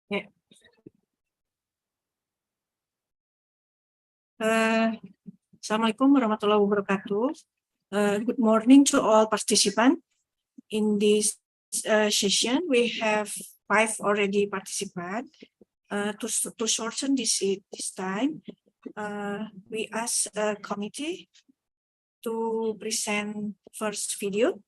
Ya. Assalamualaikum warahmatullahi wabarakatuh. Good morning to all participants. In this session, we have 5 already participants. To shorten this time, we ask a committee to present first video.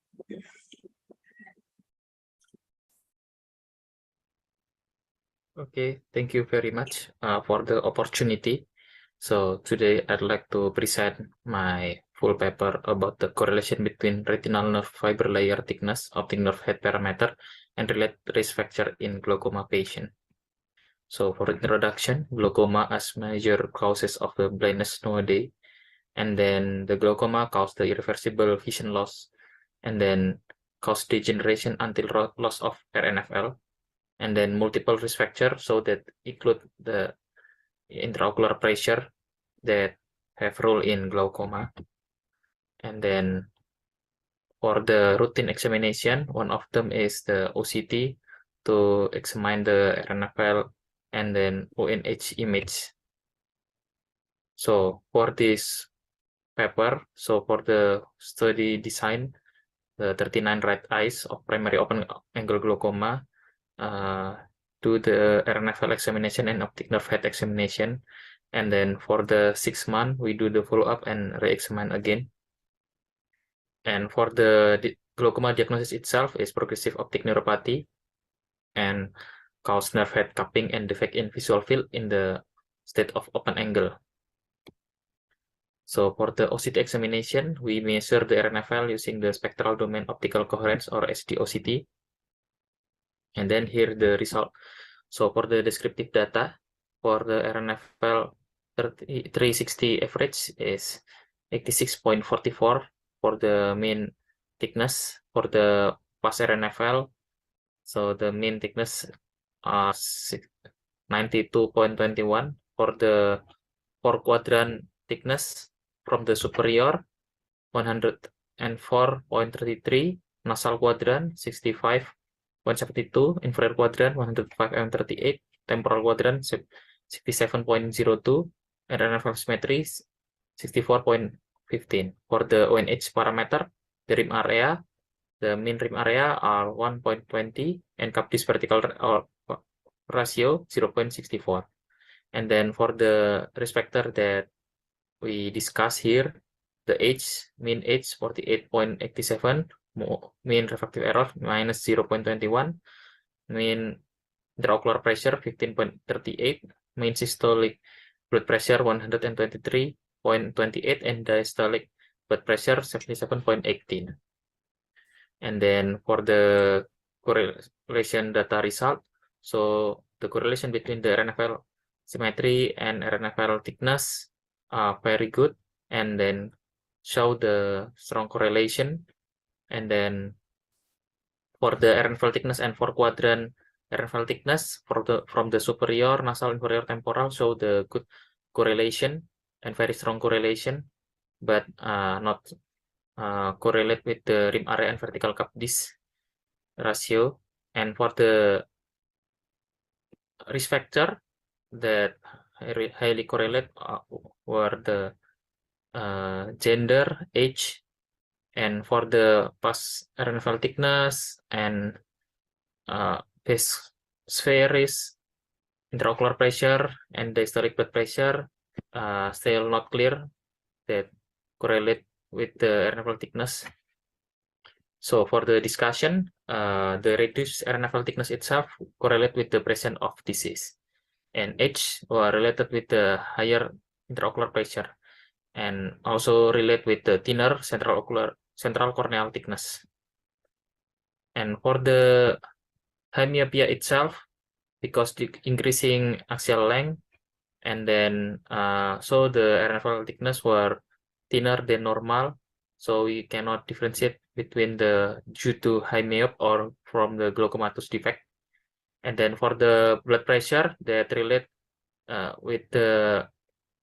Okay, thank you very much for the opportunity. So today I'd like to present my full paper about the correlation between retinal nerve fiber layer thickness, optic nerve head parameter, and related risk factor in glaucoma patient. So for introduction, glaucoma as major causes of the blindness nowadays, and then the glaucoma cause the irreversible vision loss, and then cause degeneration until loss of RNFL, and then multiple risk factors, so that include the intraocular pressure that have role in glaucoma. And then for the routine examination, one of them is the OCT to examine the RNFL and then ONH image. So for this paper, so for the study design, the 39 right eyes of primary open angle glaucoma, do the RNFL examination and optic nerve head examination, and then for the 6 month we do the follow-up and re-examine again. And for the glaucoma diagnosis itself is progressive optic neuropathy and cause nerve head cupping and defect in visual field in the state of open angle. So for the OCT examination, we measure the RNFL using the spectral domain optical coherence or SD-OCT. And then here the result. So for the descriptive data, for the RNFL 360 average is 86.44 for the mean thickness. For the past RNFL, so the mean thickness 92.21. For the 4 quadrant thickness from the superior 104.33, nasal quadrant 65.72, inferior quadrant 105.38, temporal quadrant 67.02, and RNFL symmetry 64.15. For the ONH parameter, the rim area, the mean rim area are 1.20 and cup disc vertical ratio 0.64. And then for the risk factor that we discuss here, the mean age 48.87, mean refractive error minus 0.21, mean intraocular pressure 15.38, mean systolic blood pressure 123.28, and diastolic blood pressure 77.18. And then for the correlation data result, so the correlation between the RNFL symmetry and RNFL thickness are very good, and then show the strong correlation. And then for the RNFL thickness and 4 quadrant RNFL thickness from the superior, nasal, inferior, temporal show the good correlation and very strong correlation, but not correlate with the rim area and vertical cup disc ratio. And for the risk factor that highly correlate were the gender, age, and for the past RNFL thickness and base spheres, intraocular pressure, and diastolic blood pressure still not clear that correlate with the RNFL thickness. So for the discussion, the reduced RNFL thickness itself correlate with the presence of disease, and age were related with the higher intraocular pressure, and also relate with the thinner central corneal thickness. And for the high myopia itself, because the increasing axial length, and then so the RNFL thickness were thinner than normal, so we cannot differentiate between the due to high myop or from the glaucomatous defect. And then for the blood pressure that relate with the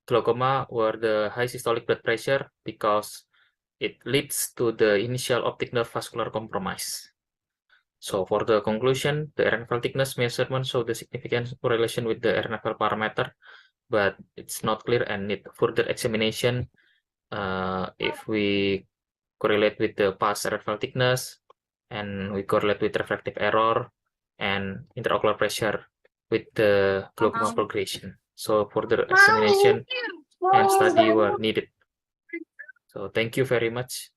glaucoma were the high systolic blood pressure, because it leads to the initial optic nerve vascular compromise. So for the conclusion, the RNFL thickness measurement show the significant correlation with the RNFL parameter, but it's not clear and need further examination if we correlate with the past RNFL thickness and we correlate with refractive error and intraocular pressure with the glaucoma progression. So further examination and study were needed. So thank you very much.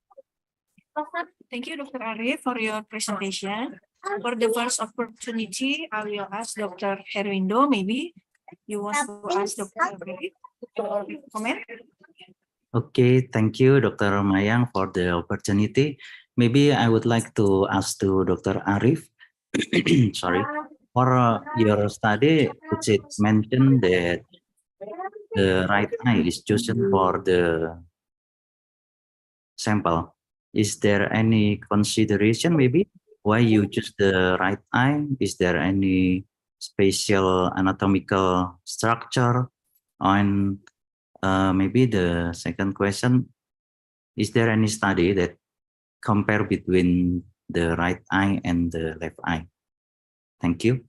Thank you, Dr. Arif, for your presentation. For the first opportunity, I will ask Dr. Herwindo. Maybe you want to ask Dr. Arif for comment. Okay, thank you, Dr. Mayang, for the opportunity. Maybe I would like to ask to Dr. Arif, sorry, for your study, which it mentioned that the right eye is chosen for the sample. Is there any consideration maybe why you choose the right eye? Is there any special anatomical structure? And maybe the second question, is there any study that compare between the right eye and the left eye? Thank you.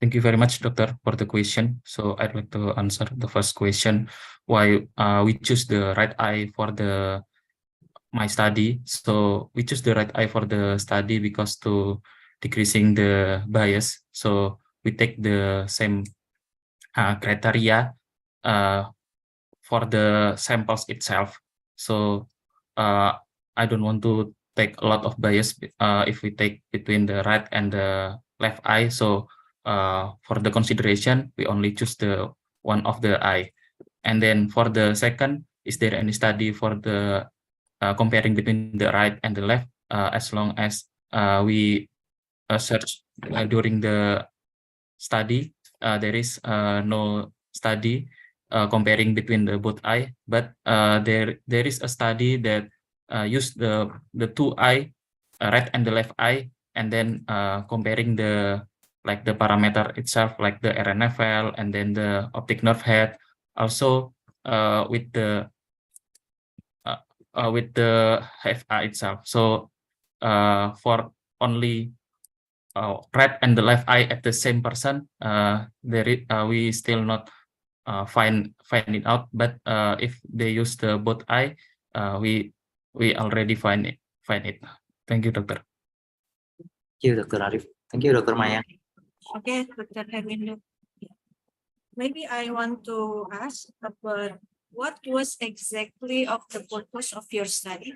Thank you very much, Doctor, for the question. So I'd like to answer the first question, why we choose the right eye for my study. So we choose the right eye for the study because to decreasing the bias. So we take the same criteria for the samples itself. So I don't want to take a lot of bias if we take between the right and the left eye. So for the consideration, we only choose the one of the eye. And then for the second, is there any study for the comparing between the right and the left? As long as we search during the study, there is no study comparing between the both eye, but there is a study that use the two eye, right and the left eye, and then comparing the parameter itself, like the RNFL and then the optic nerve head, also with the FA itself. So for only right and the left eye at the same person, we still not find it out. But if they use the both eye, we already find it. Thank you, Doctor. Thank you, Dr. Arif. Thank you, Dr. Mayang. Okay, Dr. Herwindo. Maybe I want to ask about what was exactly of the purpose of your study?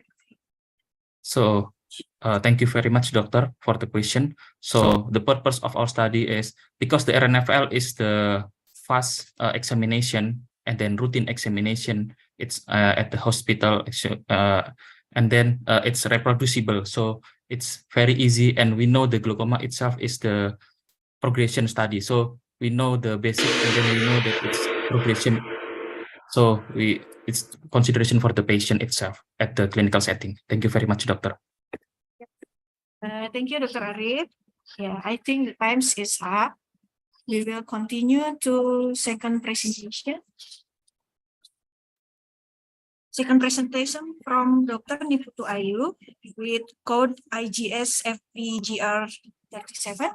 So thank you very much, Doctor, for the question. So the purpose of our study is because the RNFL is the fast examination and then routine examination. It's at the hospital, and then it's reproducible. So it's very easy, and we know the glaucoma itself is the progression study. So we know the basic, and then we know that it's progression. So it's consideration for the patient itself at the clinical setting. Thank you very much, Doctor. Thank you, Dr. Arif. Yeah, I think the time is up. We will continue to second presentation. Second presentation from Dr. Niputu Ayu with code IGS FPGR 37.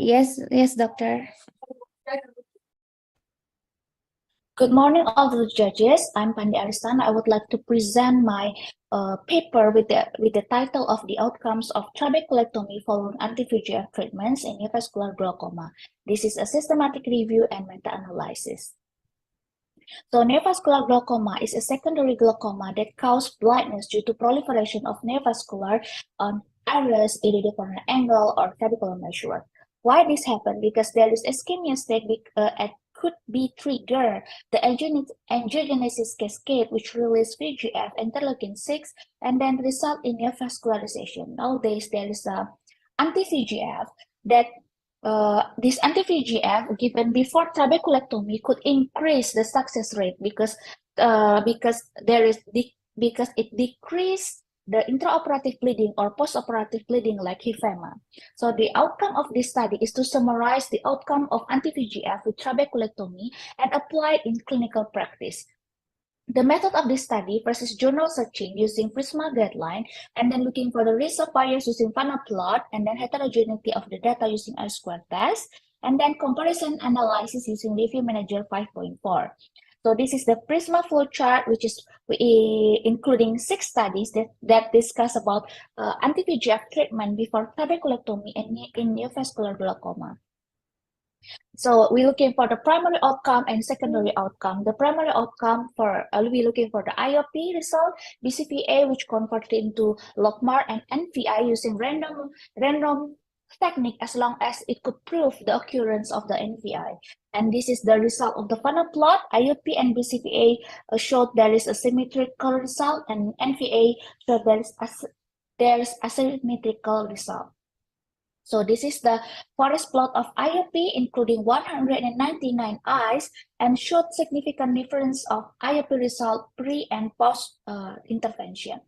Yes, Doctor. Good morning, all the judges. I'm Pandi Aristan. I would like to present my paper with the title of the outcomes of trabeculectomy following anti-VEGF treatments in neovascular glaucoma. This is a systematic review and meta-analysis. So neovascular glaucoma is a secondary glaucoma that causes blindness due to proliferation of neovascular areas, either the corner angle or trabecular measure. Why this happened? Because there is ischemia state could be trigger the angiogenesis cascade, which release VEGF, interleukin-6, and then result in neovascularization. Nowadays, there is a anti-VEGF that this anti-VEGF given before trabeculectomy could increase the success rate because it decreased the intraoperative bleeding or postoperative bleeding like hyphema. So the outcome of this study is to summarize the outcome of anti-VEGF with trabeculectomy and apply it in clinical practice. The method of this study first is journal searching using Prisma guideline, and then looking for the risk of bias using funnel plot, and then heterogeneity of the data using R-squared test, and then comparison analysis using Review Manager 5.4. So this is the Prisma flow chart, which is including 6 studies that discuss about anti-VEGF treatment before trabeculectomy in neovascular glaucoma. So we're looking for the primary outcome and secondary outcome. The primary outcome for we're looking for the IOP result, BCVA, which converted into logMAR, and NVI using random technique as long as it could prove the occurrence of the NVI. And this is the result of the funnel plot. IOP and BCVA showed there is a symmetrical result, and NVA showed there is asymmetrical result. So this is the forest plot of IOP, including 199 eyes, and showed significant difference of IOP result pre and post intervention.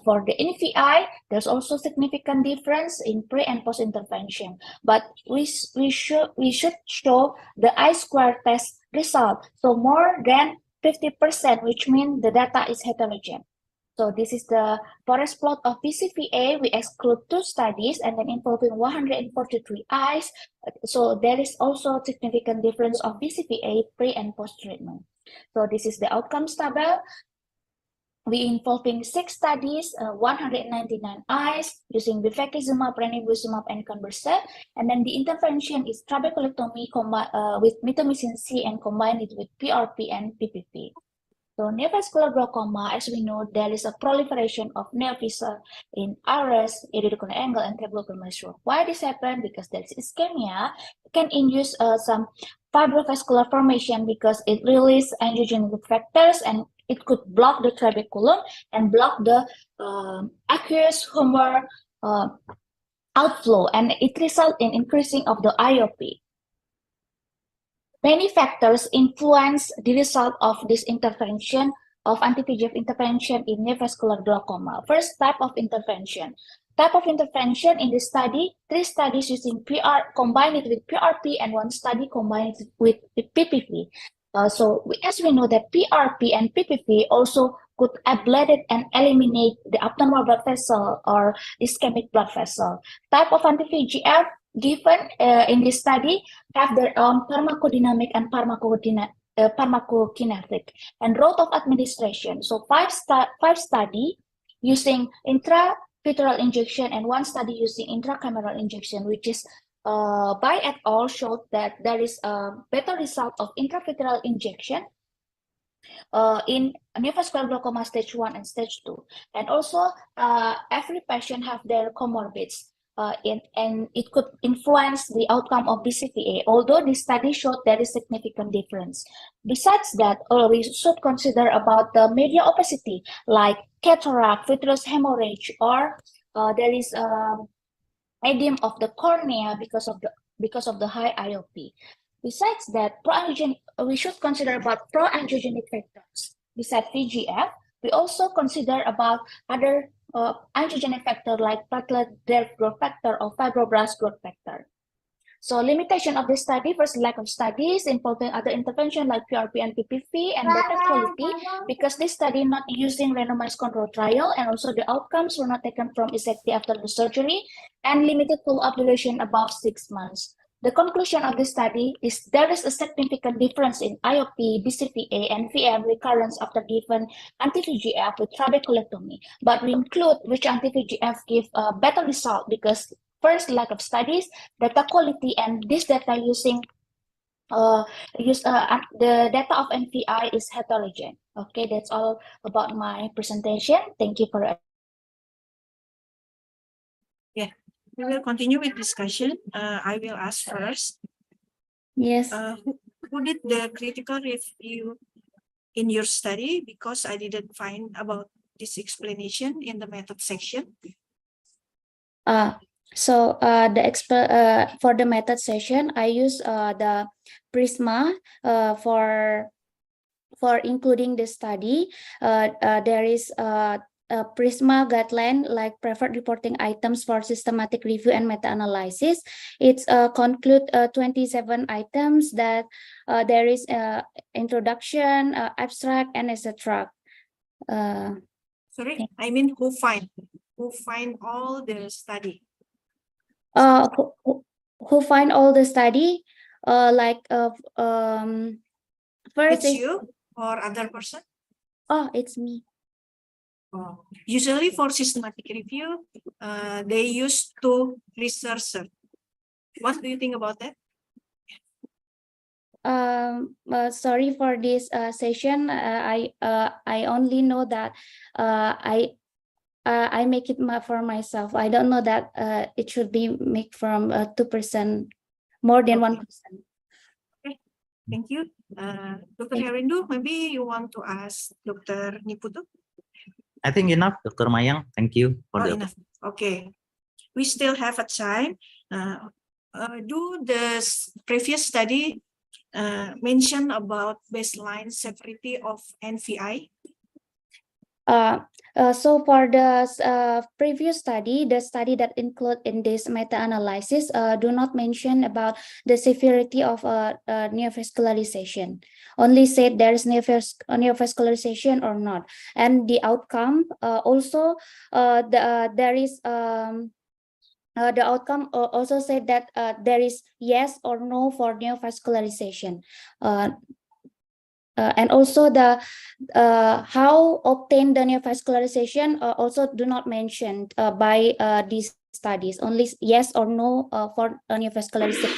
For the NVI, there's also significant difference in pre and post intervention, but we should show the I-squared test result, so more than 50%, which means the data is heterogeneous. So this is the forest plot of BCVA. We exclude 2 studies and then involving 143 eyes. So there is also significant difference of BCVA pre and post treatment. So this is the outcomes table. We involving 6 studies, 199 eyes using bevacizumab, ranibizumab, and conbercept. And then the intervention is trabeculectomy with mitomycin C and combined it with PRP and PPP. So neovascular glaucoma, as we know, there is a proliferation of neovascular in iris, iridocorneal angle, and trabecular. Why this happen? Because there is ischemia. It can induce some fibrovascular formation because it releases angiogenic factors, and it could block the trabeculum and block the aqueous humor outflow, and it results in increasing of the IOP. Many factors influence the result of this intervention of anti-VEGF intervention in neovascular glaucoma. First, type of intervention. Type of intervention in this study, 3 studies using PR combined with PRP and 1 study combined with PPP. As we know that PRP and PPP also could ablate it and eliminate the abnormal blood vessel or ischemic blood vessel. Type of anti-VEGF given in this study have their own pharmacodynamic and pharmacokinetic and route of administration. So 5 study using intravitreal injection and 1 study using intracameral injection, which is by et al. Showed that there is a better result of intravitreal injection in neovascular glaucoma stage 1 and stage 2. And also every patient have their comorbids. And it could influence the outcome of BCVA, although this study showed there is significant difference. Besides that, we should consider about the media opacity, like cataract, vitreous hemorrhage, or there is edema of the cornea because of the high IOP. Besides that, we should consider about pro-angiogenic factors. Besides VEGF, we also consider about other angiogenic factor like platelet-derived growth factor or fibroblast growth factor. So limitation of this study, first, lack of studies involving other intervention like PRP and PPV, and better quality because this study not using randomized control trial, and also the outcomes were not taken from exactly after the surgery, and limited follow-up duration above 6 months. The conclusion of this study is there is a significant difference in IOP, BCVA, and VM recurrence after given anti-VEGF with trabeculectomy. But we include which anti-VEGF give a better result because first, lack of studies, data quality, and this data using the data of NVI is heterogeneous. Okay, that's all about my presentation. Thank you for. Yeah. We will continue with discussion. I will ask first. Yes. Who did the critical review in your study? Because I didn't find about this explanation in the method section. So for the method session, I use the Prisma for including the study. There is PRISMA guideline, like preferred reporting items for systematic review and meta-analysis. It's conclude 27 items that there is introduction, abstract, and etc. Sorry, I mean who find all the study? Who find all the study? First It's is, you or other person? oh, it's me. Oh. Usually for systematic review, they use two researchers. What do you think about that? Sorry for this session. I only know that I make it for myself. I don't know that it should be made from 2%, more than 1%. Okay, thank you. Dr. Herindu, maybe you want to ask Dr. Niputu? I think enough, Dr. Mayang. Thank you for the Enough. Okay, we still have a time. Do the previous study mention about baseline severity of NVI? So for the previous study, the study that include in this meta-analysis do not mention about the severity of neovascularization. Only said there is neovascularization or not, and the outcome also there is the outcome also said that there is yes or no for neovascularization. And also the how obtain the neovascularization also do not mentioned by these studies. Only yes or no for neovascularization.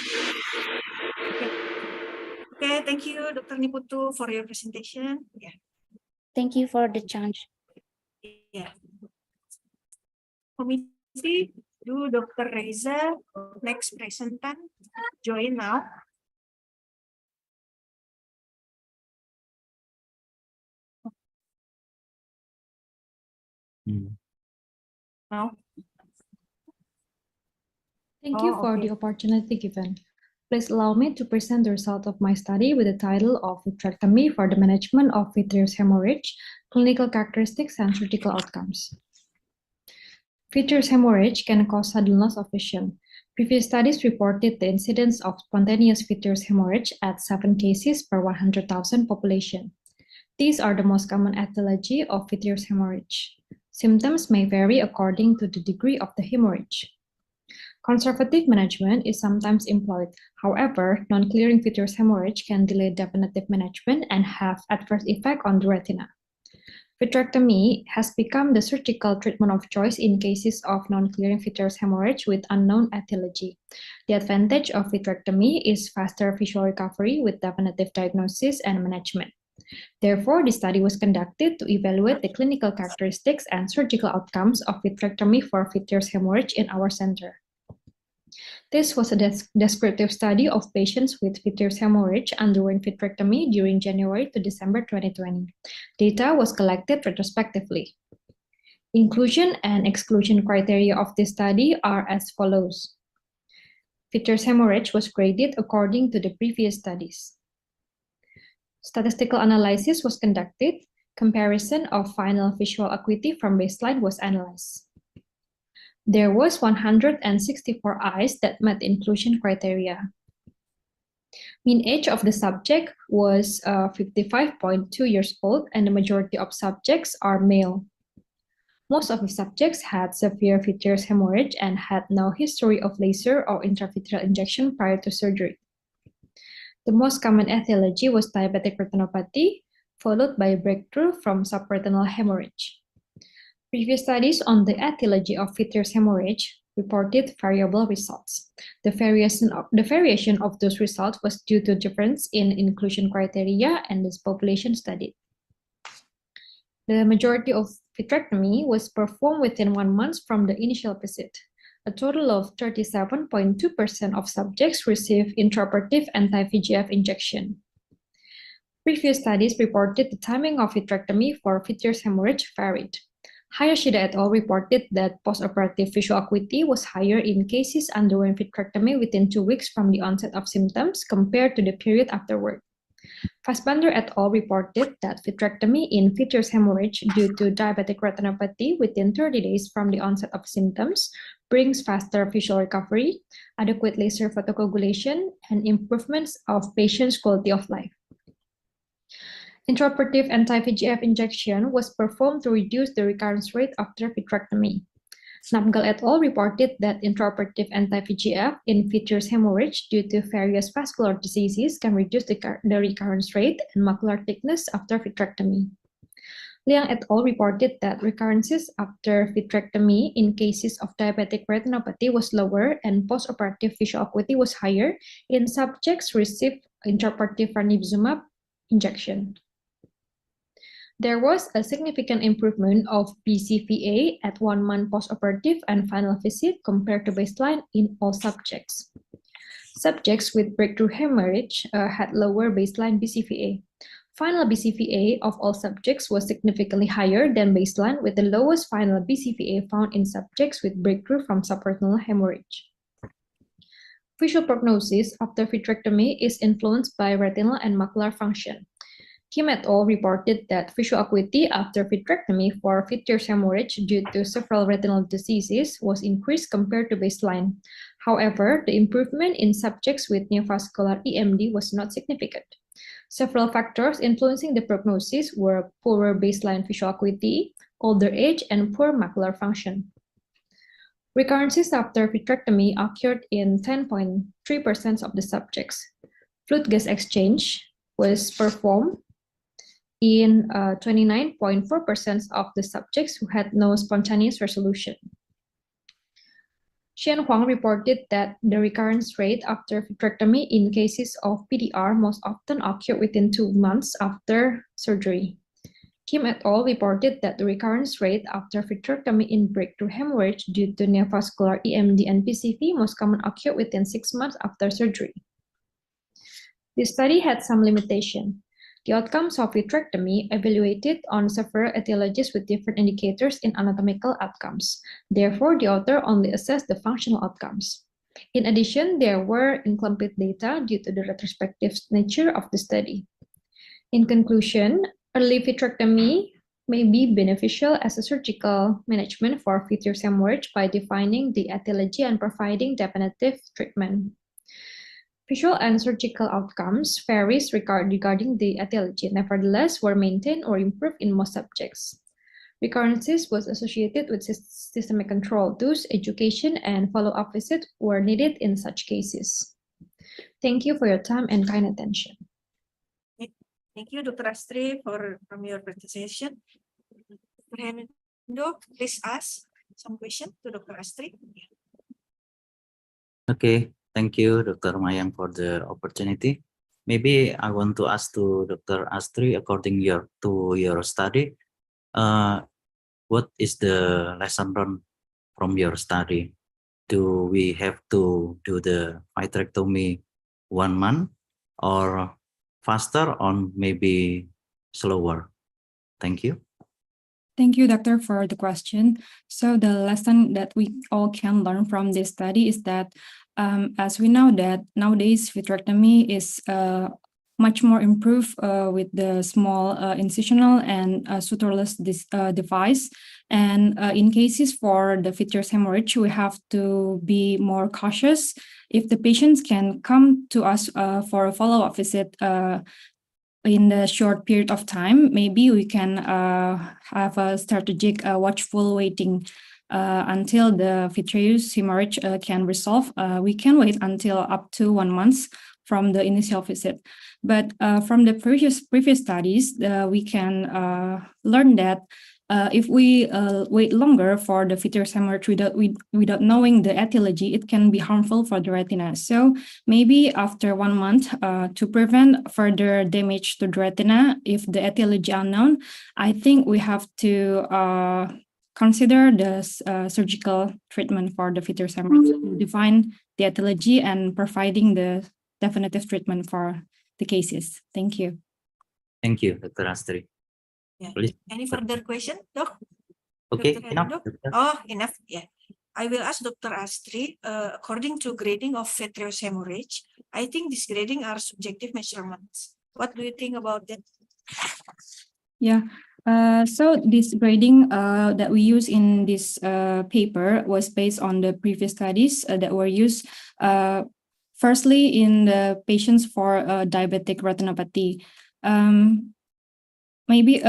Okay, thank you, Dr. Niputu, for your presentation. Yeah. Thank you for the chance. Yeah. Committee, do Dr. Reza, next presentant, join now. Now. Thank you for the opportunity given. Please allow me to present the result of my study with the title of Vitrectomy for the Management of Vitreous Hemorrhage, Clinical Characteristics and Surgical Outcomes. Vitreous hemorrhage can cause sudden loss of vision. Previous studies reported the incidence of spontaneous vitreous hemorrhage at 7 cases per 100,000 population. These are the most common etiology of vitreous hemorrhage. Symptoms may vary according to the degree of the hemorrhage. Conservative management is sometimes employed. However, non-clearing vitreous hemorrhage can delay definitive management and have adverse effect on the retina. Vitrectomy has become the surgical treatment of choice in cases of non-clearing vitreous hemorrhage with unknown etiology. The advantage of vitrectomy is faster visual recovery with definitive diagnosis and management. Therefore, the study was conducted to evaluate the clinical characteristics and surgical outcomes of vitrectomy for vitreous hemorrhage in our center. This was a descriptive study of patients with vitreous hemorrhage undergoing vitrectomy during January to December 2020. Data was collected retrospectively. Inclusion and exclusion criteria of this study are as follows. Vitreous hemorrhage was graded according to the previous studies. Statistical analysis was conducted. Comparison of final visual acuity from baseline was analyzed. There was 164 eyes that met the inclusion criteria. Mean age of the subject was 55.2 years old, and the majority of subjects are male. Most of the subjects had severe vitreous hemorrhage and had no history of laser or intravitreal injection prior to surgery. The most common etiology was diabetic retinopathy, followed by breakthrough from subretinal hemorrhage. Previous studies on the etiology of vitreous hemorrhage reported variable results. The variation of those results was due to difference in inclusion criteria and this population studied. The majority of vitrectomy was performed within 1 month from the initial visit. A total of 37.2% of subjects received intraoperative anti-VEGF injection. Previous studies reported the timing of vitrectomy for vitreous hemorrhage varied. Hayashida et al. Reported that postoperative visual acuity was higher in cases undergoing vitrectomy within 2 weeks from the onset of symptoms compared to the period afterward. Fassbender et al. Reported that vitrectomy in vitreous hemorrhage due to diabetic retinopathy within 30 days from the onset of symptoms brings faster visual recovery, adequate laser photocoagulation, and improvements of patients' quality of life. Intraoperative anti-VEGF injection was performed to reduce the recurrence rate after vitrectomy. Nabgal et al. Reported that intraoperative anti-VEGF in vitreous hemorrhage due to various vascular diseases can reduce the recurrence rate and macular thickness after vitrectomy. Liang et al. Reported that recurrences after vitrectomy in cases of diabetic retinopathy was lower and postoperative visual acuity was higher in subjects received intraoperative ranibizumab injection. There was a significant improvement of BCVA at 1 month postoperative and final visit compared to baseline in all subjects. Subjects with breakthrough hemorrhage had lower baseline BCVA. Final BCVA of all subjects was significantly higher than baseline, with the lowest final BCVA found in subjects with breakthrough from subretinal hemorrhage. Visual prognosis after vitrectomy is influenced by retinal and macular function. Kim et al. Reported that visual acuity after vitrectomy for vitreous hemorrhage due to several retinal diseases was increased compared to baseline. However, the improvement in subjects with neovascular EMD was not significant. Several factors influencing the prognosis were poorer baseline visual acuity, older age, and poor macular function. Recurrences after vitrectomy occurred in 10.3% of the subjects. Fluid gas exchange was performed in 29.4% of the subjects who had no spontaneous resolution. Xian Huang reported that the recurrence rate after vitrectomy in cases of PDR most often occurred within 2 months after surgery. Kim et al. Reported that the recurrence rate after vitrectomy in breakthrough hemorrhage due to neovascular EMD and PCV most common occurred within 6 months after surgery. This study had some limitation. The outcomes of vitrectomy evaluated on several etiologies with different indicators in anatomical outcomes. Therefore, the author only assessed the functional outcomes. In addition, there were incomplete data due to the retrospective nature of the study. In conclusion, early vitrectomy may be beneficial as a surgical management for vitreous hemorrhage by defining the etiology and providing definitive treatment. Visual and surgical outcomes varies regarding the etiology, nevertheless were maintained or improved in most subjects. Recurrences was associated with systemic control, thus education and follow-up visits were needed in such cases. Thank you for your time and kind attention. Thank you, Dr. Astri, from your presentation. Dr. Herindo, please ask some question to Dr. Astri. Okay, thank you, Dr. Mayang, for the opportunity. Maybe I want to ask to Dr. Astri, according to your study, what is the lesson learned from your study? Do we have to do the vitrectomy 1 month or faster or maybe slower? Thank you. Thank you, Doctor, for the question. So the lesson that we all can learn from this study is that as we know that nowadays vitrectomy is much more improved with the small incisional and sutureless device. And in cases for the vitreous hemorrhage, we have to be more cautious. If the patients can come to us for a follow-up visit in the short period of time, maybe we can have a strategic watchful waiting until the vitreous hemorrhage can resolve. We can wait until up to 1 month from the initial visit. But from the previous studies, we can learn that if we wait longer for the vitreous hemorrhage without knowing the etiology, it can be harmful for the retina. So maybe after 1 month, to prevent further damage to the retina, if the etiology unknown, I think we have to consider the surgical treatment for the vitreous hemorrhage, define the etiology and providing the definitive treatment for the cases. Thank you. Thank you, Dr. Astri. Yeah. Please. Any further question, Doc? Okay, Dr. enough. Herindo? Doctor. Oh, enough. Yeah. I will ask Dr. Astri, according to grading of vitreous hemorrhage, I think this grading are subjective measurements. What do you think about that? Yeah. So this grading that we use in this paper was based on the previous studies that were used. Firstly, in the patients for diabetic retinopathy. Maybe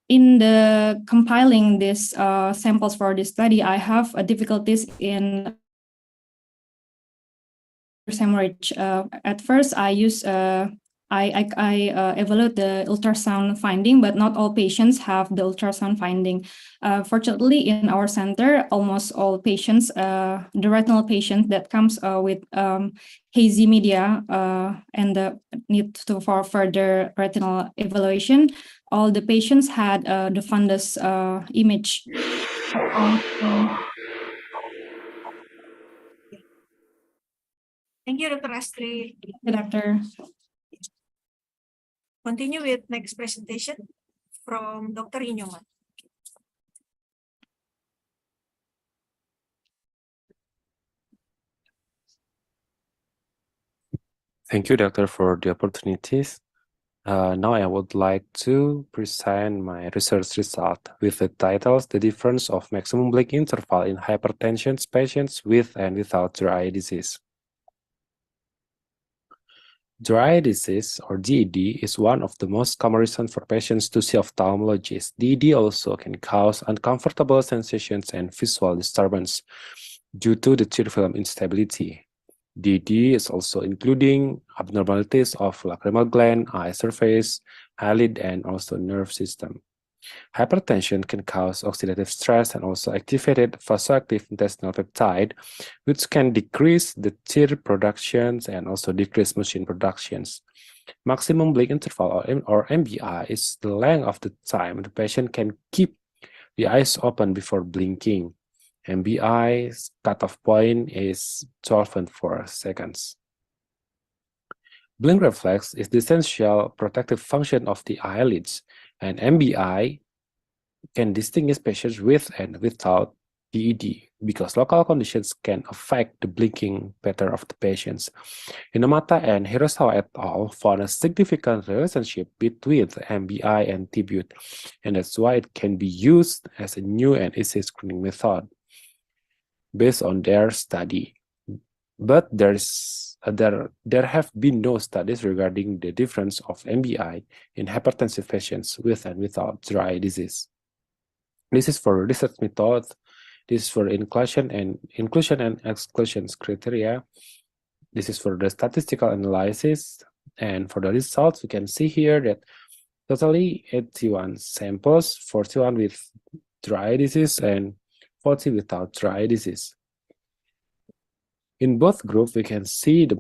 in the compiling this samples for this study, I have difficulties in hemorrhage. At first, I use I evaluate the ultrasound finding, but not all patients have the ultrasound finding. Fortunately, in our center, almost all patients, the retinal patient that comes with hazy media and the need for further retinal evaluation, all the patients had the fundus image. Thank you, Dr. Astrid. Doctor. Continue with next presentation from Dr. Inyuman. Thank you, Doctor, for the opportunities. Now I would like to present my research result with the titles, The Difference of Maximum Blink Interval in Hypertension Patients with and Without Dry Eye Disease. Dry eye disease, or DED, is one of the most common reasons for patients to see ophthalmologists. DED also can cause uncomfortable sensations and visual disturbance due to the tear film instability. DED is also including abnormalities of lacrimal gland, eye surface, eyelid, and also nerve system. Hypertension can cause oxidative stress and also activated vasoactive intestinal peptide, which can decrease the tear productions and also decrease motion productions. Maximum blink interval, or MBI, is the length of the time the patient can keep the eyes open before blinking. MBI's cutoff point is 12.4 seconds. Blink reflex is the essential protective function of the eyelids, and MBI can distinguish patients with and without DED because local conditions can affect the blinking pattern of the patients. Inomata and Hirosawa et al. Found a significant relationship between the MBI and TBUT, and that's why it can be used as a new and easy screening method based on their study. But there have been no studies regarding the difference of MBI in hypertensive patients with and without dry eye disease. This is for research method. This is for inclusion and exclusion criteria. This is for the statistical analysis. And for the results, we can see here that totally 81 samples, 41 with dry eye disease and 40 without dry eye disease. In both groups, we can see the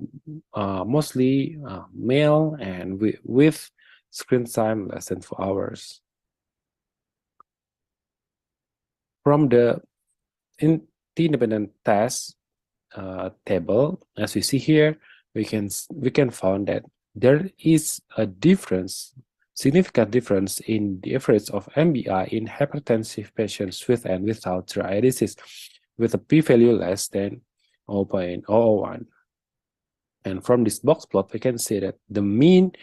mostly male and with screen time less than 4 hours. From the independent test table, as we see here, we can find that there is a difference, significant difference in the average of MBI in hypertensive patients with and without dry eye disease, with a p-value less than 0.001. And from this box plot, we can see that the mean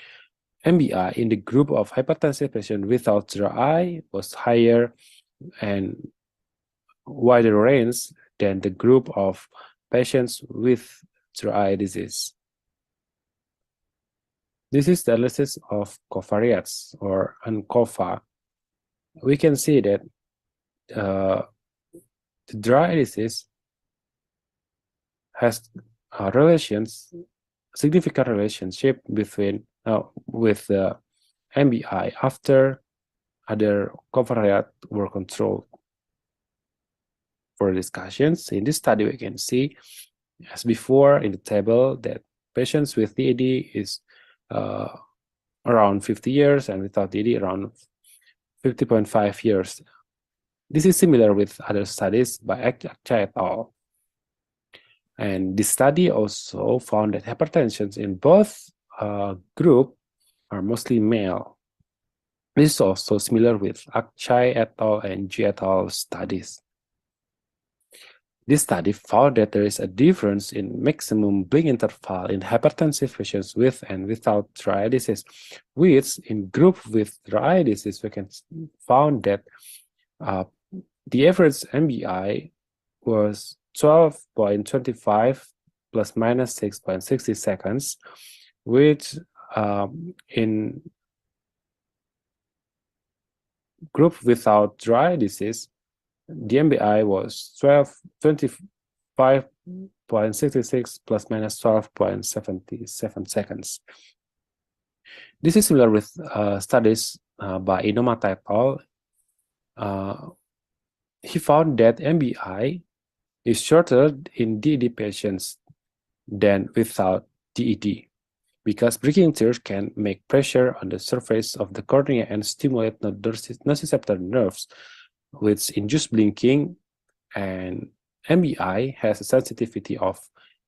MBI in the group of hypertensive patients without dry eye was higher and wider range than the group of patients with dry eye disease. This is the analysis of covariates or ANCOVA. We can see that the dry eye disease has significant relationship between with the MBI after other covariates were controlled. For discussions, in this study, we can see, as before in the table, that patients with DED is around 50 years and without DED around 50.5 years. This is similar with other studies by Akcha et al. And this study also found that hypertension in both groups are mostly male. This is also similar with Akcha et al. And G et al. Studies. This study found that there is a difference in maximum blink interval in hypertensive patients with and without dry eye disease, which in group with dry eye disease, we can found that the average MBI was 12.25 plus minus 6.60 seconds, which in group without dry eye disease, the MBI was 25.66 plus minus 12.77 seconds. This is similar with studies by Inomata et al. He found that MBI is shorter in DED patients than without DED, because breaking tears can make pressure on the surface of the cornea and stimulate nociceptor nerves, which induce blinking, and MBI has a sensitivity of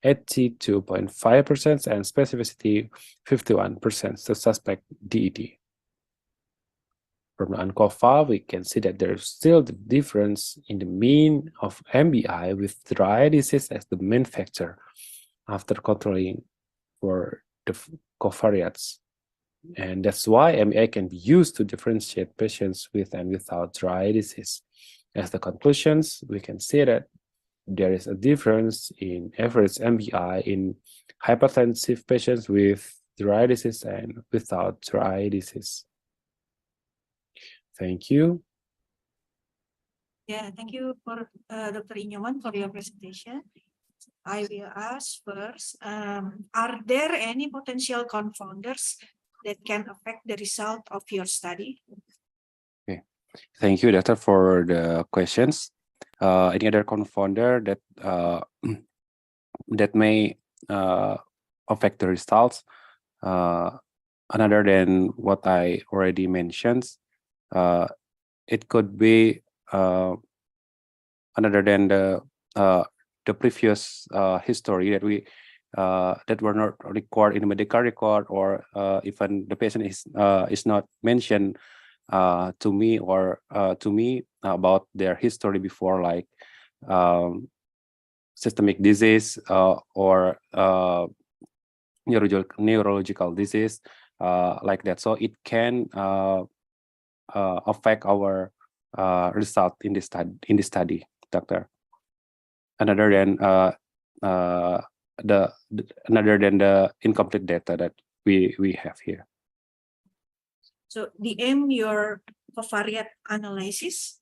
82.5% and specificity 51% to suspect DED. From the UNCOVA, we can see that there is still the difference in the mean of MBI with dry eye disease as the main factor after controlling for the covariates. And that's why MBI can be used to differentiate patients with and without dry eye disease. As the conclusions, we can see that there is a difference in average MBI in hypertensive patients with dry eye disease and without dry eye disease. Thank you. Yeah, thank you for Dr. Inyoman for your presentation. I will ask first, are there any potential confounders that can affect the result of your study? Okay, thank you, Doctor, for the questions. Any other confounder that that may affect the results, other than what I already mentioned? It could be other than the previous history that we that were not recorded in the medical record, or even the patient is not mentioned to me or to me about their history before, like systemic disease or neurological disease, like that. So it can affect our result in this study, Doctor. Another than the incomplete data that we have here. So DM your covariate analysis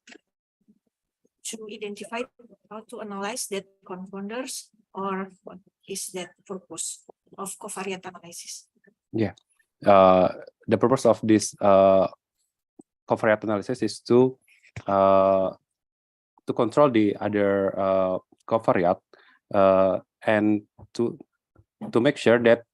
to identify how to analyze that confounders, or what is that purpose of covariate analysis? Yeah, the purpose of this covariate analysis is to control the other covariate and to make sure that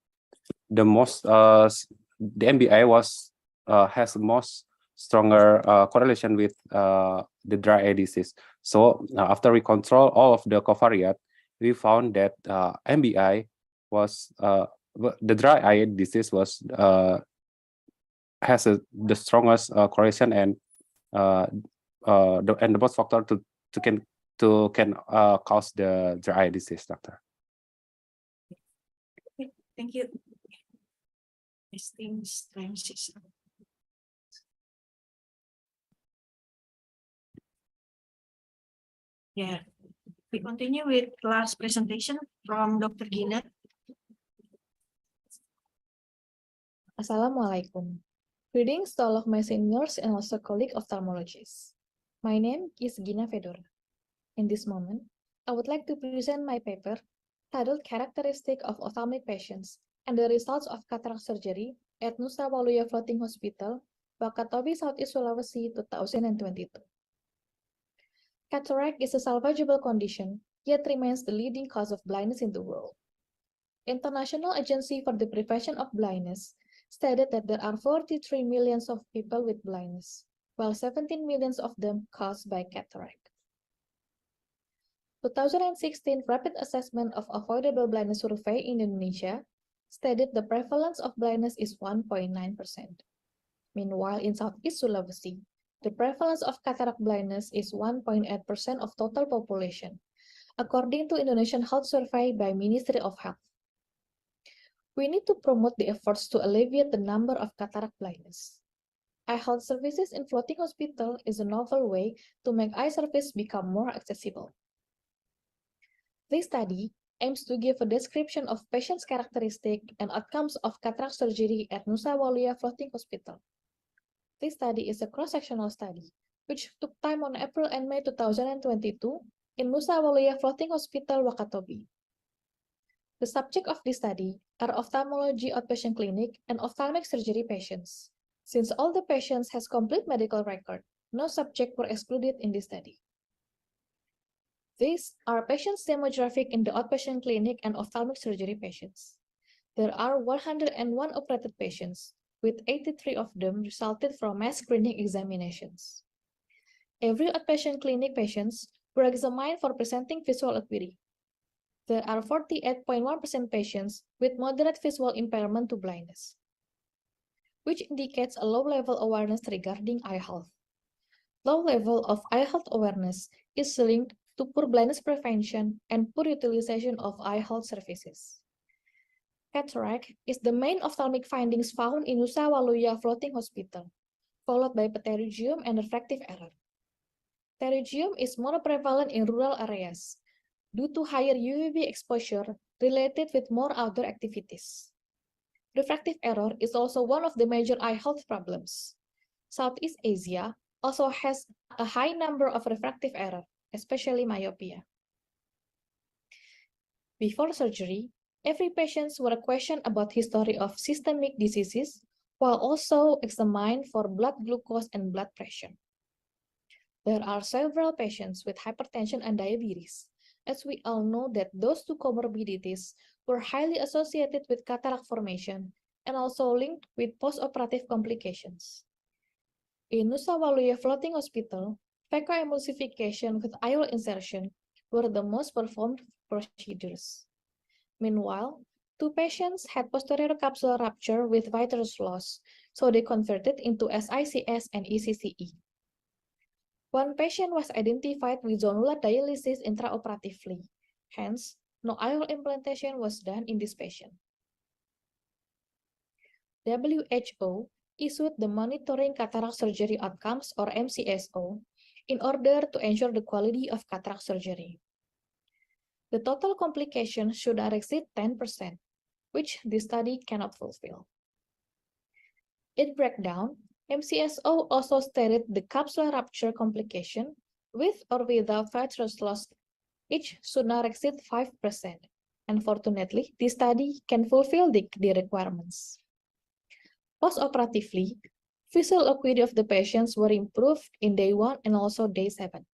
the most the MBI was has most stronger correlation with the dry eye disease. So after we control all of the covariate, we found that MBI was the dry eye disease was has the strongest correlation, and the most factor to can cause the dry eye disease, Doctor. Okay, thank you. Testing time system. Yeah, we continue with last presentation from Dr. Gina. Assalamualaikum. Greetings to all of my seniors and also colleague ophthalmologists. My name is Gina Fedora. In this moment, I would like to present my paper titled Characteristic of Ophthalmic Patients and the Results of Cataract Surgery at Nusa Waluya Floating Hospital, Wakatobi, Southeast Sulawesi, 2022. Cataract is a salvageable condition, yet remains the leading cause of blindness in the world. International Agency for the Prevention of Blindness stated that there are 43 million of people with blindness, while 17 million of them caused by cataract. 2016 Rapid Assessment of Avoidable Blindness Survey in Indonesia stated the prevalence of blindness is 1.9%. Meanwhile, in Southeast Sulawesi, the prevalence of cataract blindness is 1.8% of total population, according to Indonesian Health Survey by Ministry of Health. We need to promote the efforts to alleviate the number of cataract blindness. Eye health services in floating hospital is a novel way to make eye service become more accessible. This study aims to give a description of patients' characteristics and outcomes of cataract surgery at Nusa Waluya Floating Hospital. This study is a cross-sectional study, which took time on April and May 2022 in Nusa Waluya Floating Hospital, Wakatobi. The subject of this study are ophthalmology outpatient clinic and ophthalmic surgery patients. Since all the patients has complete medical record, no subject were excluded in this study. These are patients demographic in the outpatient clinic and ophthalmic surgery patients. There are 101 operated patients, with 83 of them resulted from mass screening examinations. Every outpatient clinic patients were examined for presenting visual acuity. There are 48.1% patients with moderate visual impairment to blindness, which indicates a low level awareness regarding eye health. Low level of eye health awareness is linked to poor blindness prevention and poor utilization of eye health services. Cataract is the main ophthalmic findings found in Nusa Waluya Floating Hospital, followed by pterygium and refractive error. Pterygium is more prevalent in rural areas due to higher UVB exposure related with more outdoor activities. Refractive error is also one of the major eye health problems. Southeast Asia also has a high number of refractive error, especially myopia. Before surgery, every patient were questioned about history of systemic diseases, while also examined for blood glucose and blood pressure. There are several patients with hypertension and diabetes, as we all know that those two comorbidities were highly associated with cataract formation and also linked with postoperative complications. In Nusa Waluya Floating Hospital, phacoemulsification with IOL insertion were the most performed procedures. Meanwhile, 2 patients had posterior capsular rupture with vitreous loss, so they converted into SICS and ECCE. 1 patient was identified with zonular dialysis intraoperatively. Hence, no IOL implantation was done in this patient. WHO issued the Monitoring Cataract Surgery Outcomes, or MCSO, in order to ensure the quality of cataract surgery. The total complications should not exceed 10%, which this study cannot fulfill. In breakdown, MCSO also stated the capsular rupture complication with or without vitreous loss, each should not exceed 5%. Unfortunately, this study can fulfill the requirements. Postoperatively, visual acuity of the patients were improved in day 1 and also day 7.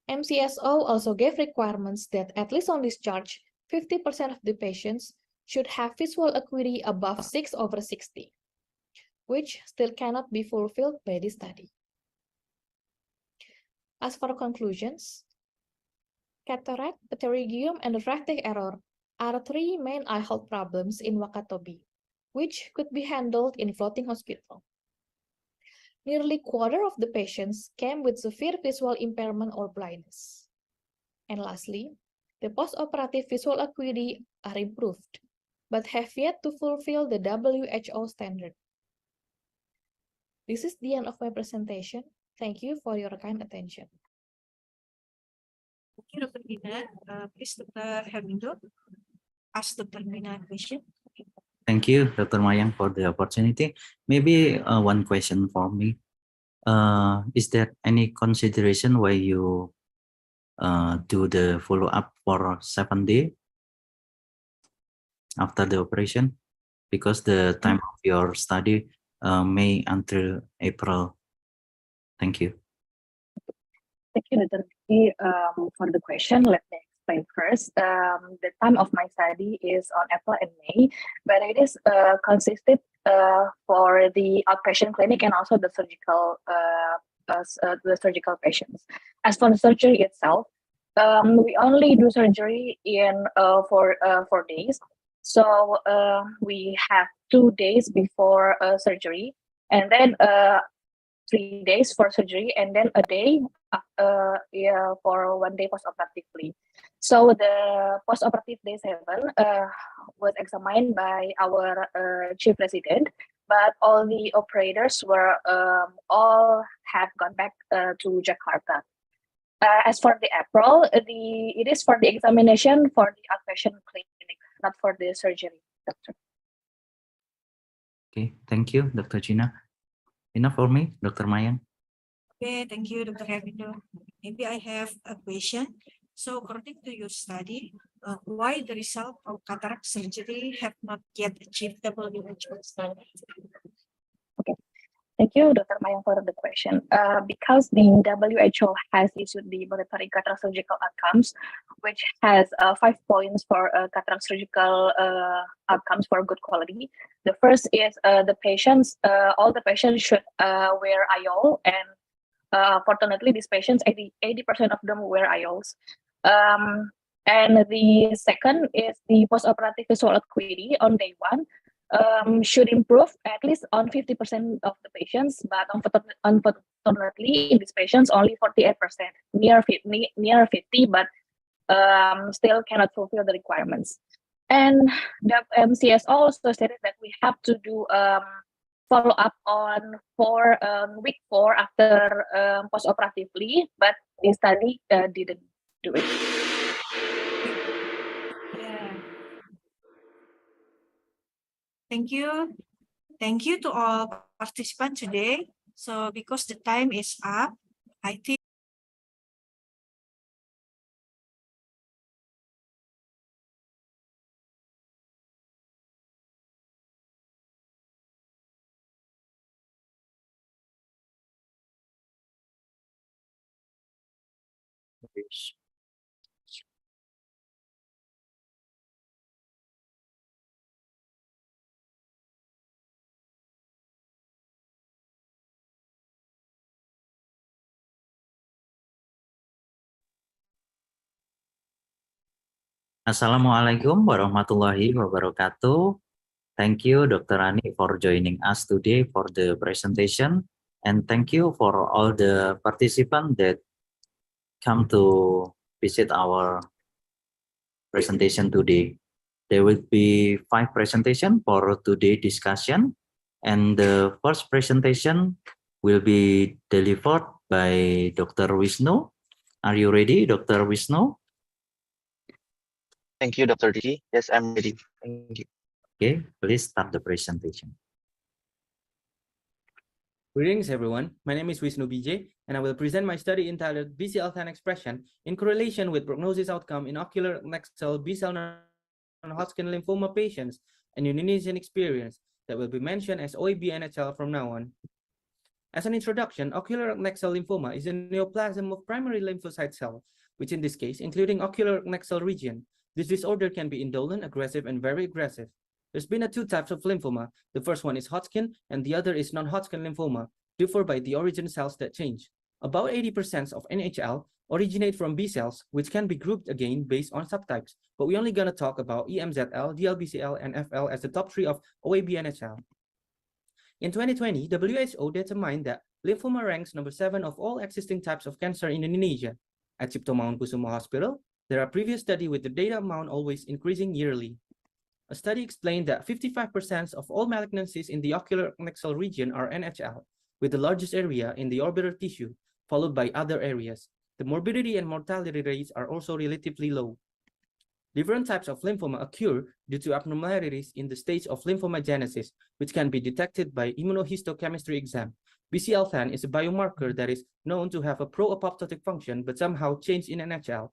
MCSO also gave requirements that at least on discharge, 50% of the patients should have visual acuity above 6/60, which still cannot be fulfilled by this study. As for conclusions, cataract, pterygium, and refractive error are 3 main eye health problems in Wakatobi, which could be handled in floating hospital. Nearly quarter of the patients came with severe visual impairment or blindness. And lastly, the postoperative visual acuity are improved, but have yet to fulfill the WHO standard. This is the end of my presentation. Thank you for your kind attention. Thank you, Dr. Gina. Please, Dr. Hermindo, ask Dr. Gina a question. Thank you, Dr. Mayang, for the opportunity. Maybe one question for me. Is there any consideration why you do the follow-up for 7 days after the operation? Because the time of your study, May until April. Thank you. Thank you, Dr. Vicky, for the question. Let me explain first. The time of my study is on April and May, but it is consisted for the outpatient clinic and also the surgical patients. As for the surgery itself, we only do surgery in 4 days. So we have 2 days before surgery, and then 3 days for surgery, and then a day yeah, for 1 day postoperatively. So the postoperative day 7 was examined by our chief resident, but all the operators were all have gone back to Jakarta. As for the April, it is for the examination for the outpatient clinic, not for the surgery, doctor. Okay, thank you, Dr. Gina. Enough for me, Dr. Mayan. Okay, thank you, Dr. Herwindo. Maybe I have a question. So according to your study, why the result of cataract surgery have not yet achieved WHO standard? Thank you, Dr. Mayang, for the question. Because the WHO has issued the monitoring cataract surgical outcomes, which has 5 points for cataract surgical outcomes for good quality. The first is the patients, all the patients should wear IOL, and fortunately, these patients, 80% of them wear IOLs. And the second is the postoperative visual acuity on day 1. Should improve at least on 50% of the patients, but unfortunately, in these patients, only 48%, near 50, but still cannot fulfill the requirements. And the MCS also stated that we have to do follow up on week 4 after postoperatively, but the study didn't do it. Yeah. Thank you. Thank you to all participants today. So because the time is up, I think Assalamualaikum warahmatullahi wabarakatuh. Thank you, Dr. Ani, for joining us today for the presentation. And thank you for all the participants that come to visit our presentation today. There will be 5 presentations for today's discussion. And the first presentation will be delivered by Dr. Wisnu. Are you ready, Dr. Wisnu? Thank you, Dr. Didi. Yes, I'm ready. Thank you. Okay, please start the presentation. Greetings, everyone. My name is Wisnu BJ, and I will present my study entitled BCL10 expression in correlation with prognosis outcome in ocular nexal B-cell non-Hodgkin lymphoma patients and Indonesian experience that will be mentioned as OAB-NHL from now on. As an introduction, ocular nexal lymphoma is a neoplasm of primary lymphocyte cell, which in this case, including ocular nexal region. This disorder can be indolent, aggressive, and very aggressive. There's been 2 types of lymphoma. The first one is Hodgkin, and the other is non-Hodgkin lymphoma, differ by the origin cells that change. About 80% of NHL originate from B cells, which can be grouped again based on subtypes, but we're only going to talk about EMZL, DLBCL, and FL as the top 3 of OAB-NHL. In 2020, WHO determined that lymphoma ranks number 7 of all existing types of cancer in Indonesia. At Cipto Mangunkusumo Hospital, there are previous studies with the data amount always increasing yearly. A study explained that 55% of all malignancies in the ocular nexal region are NHL, with the largest area in the orbital tissue, followed by other areas. The morbidity and mortality rates are also relatively low. Different types of lymphoma occur due to abnormalities in the stage of lymphomagenesis, which can be detected by immunohistochemistry exam. BCL10 is a biomarker that is known to have a pro-apoptotic function, but somehow changed in NHL,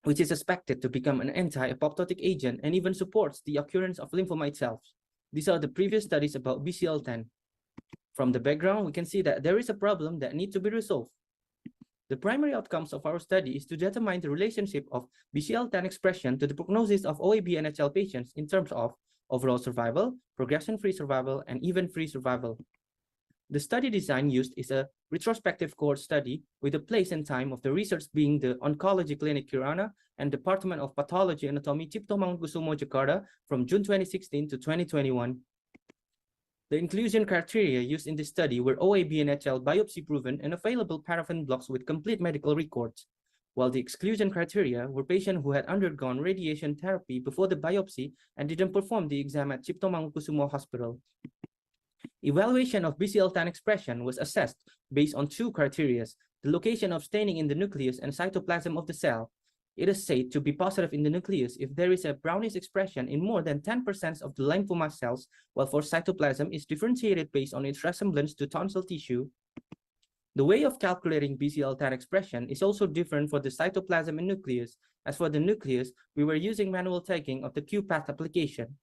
which is suspected to become an anti-apoptotic agent and even supports the occurrence of lymphoma itself. These are the previous studies about BCL10. From the background, we can see that there is a problem that needs to be resolved. The primary outcomes of our study is to determine the relationship of BCL10 expression to the prognosis of OAB-NHL patients in terms of overall survival, progression-free survival, and event-free survival. The study design used is a retrospective cohort study with the place and time of the research being the Oncology Clinic Kirana and Department of Pathology and Anatomy Cipto Mangunkusumo Jakarta from June 2016 to 2021. The inclusion criteria used in this study were OAB and HL biopsy-proven and available paraffin blocks with complete medical records, while the exclusion criteria were patients who had undergone radiation therapy before the biopsy and didn't perform the exam at Cipto Mangunkusumo Hospital. Evaluation of BCL10 expression was assessed based on two criteria: the location of staining in the nucleus and cytoplasm of the cell. It is said to be positive in the nucleus if there is a brownish expression in more than 10% of the lymphoma cells, while for cytoplasm is differentiated based on its resemblance to tonsil tissue. The way of calculating BCL10 expression is also different for the cytoplasm and nucleus. As for the nucleus, we were using manual tagging of the QPath application.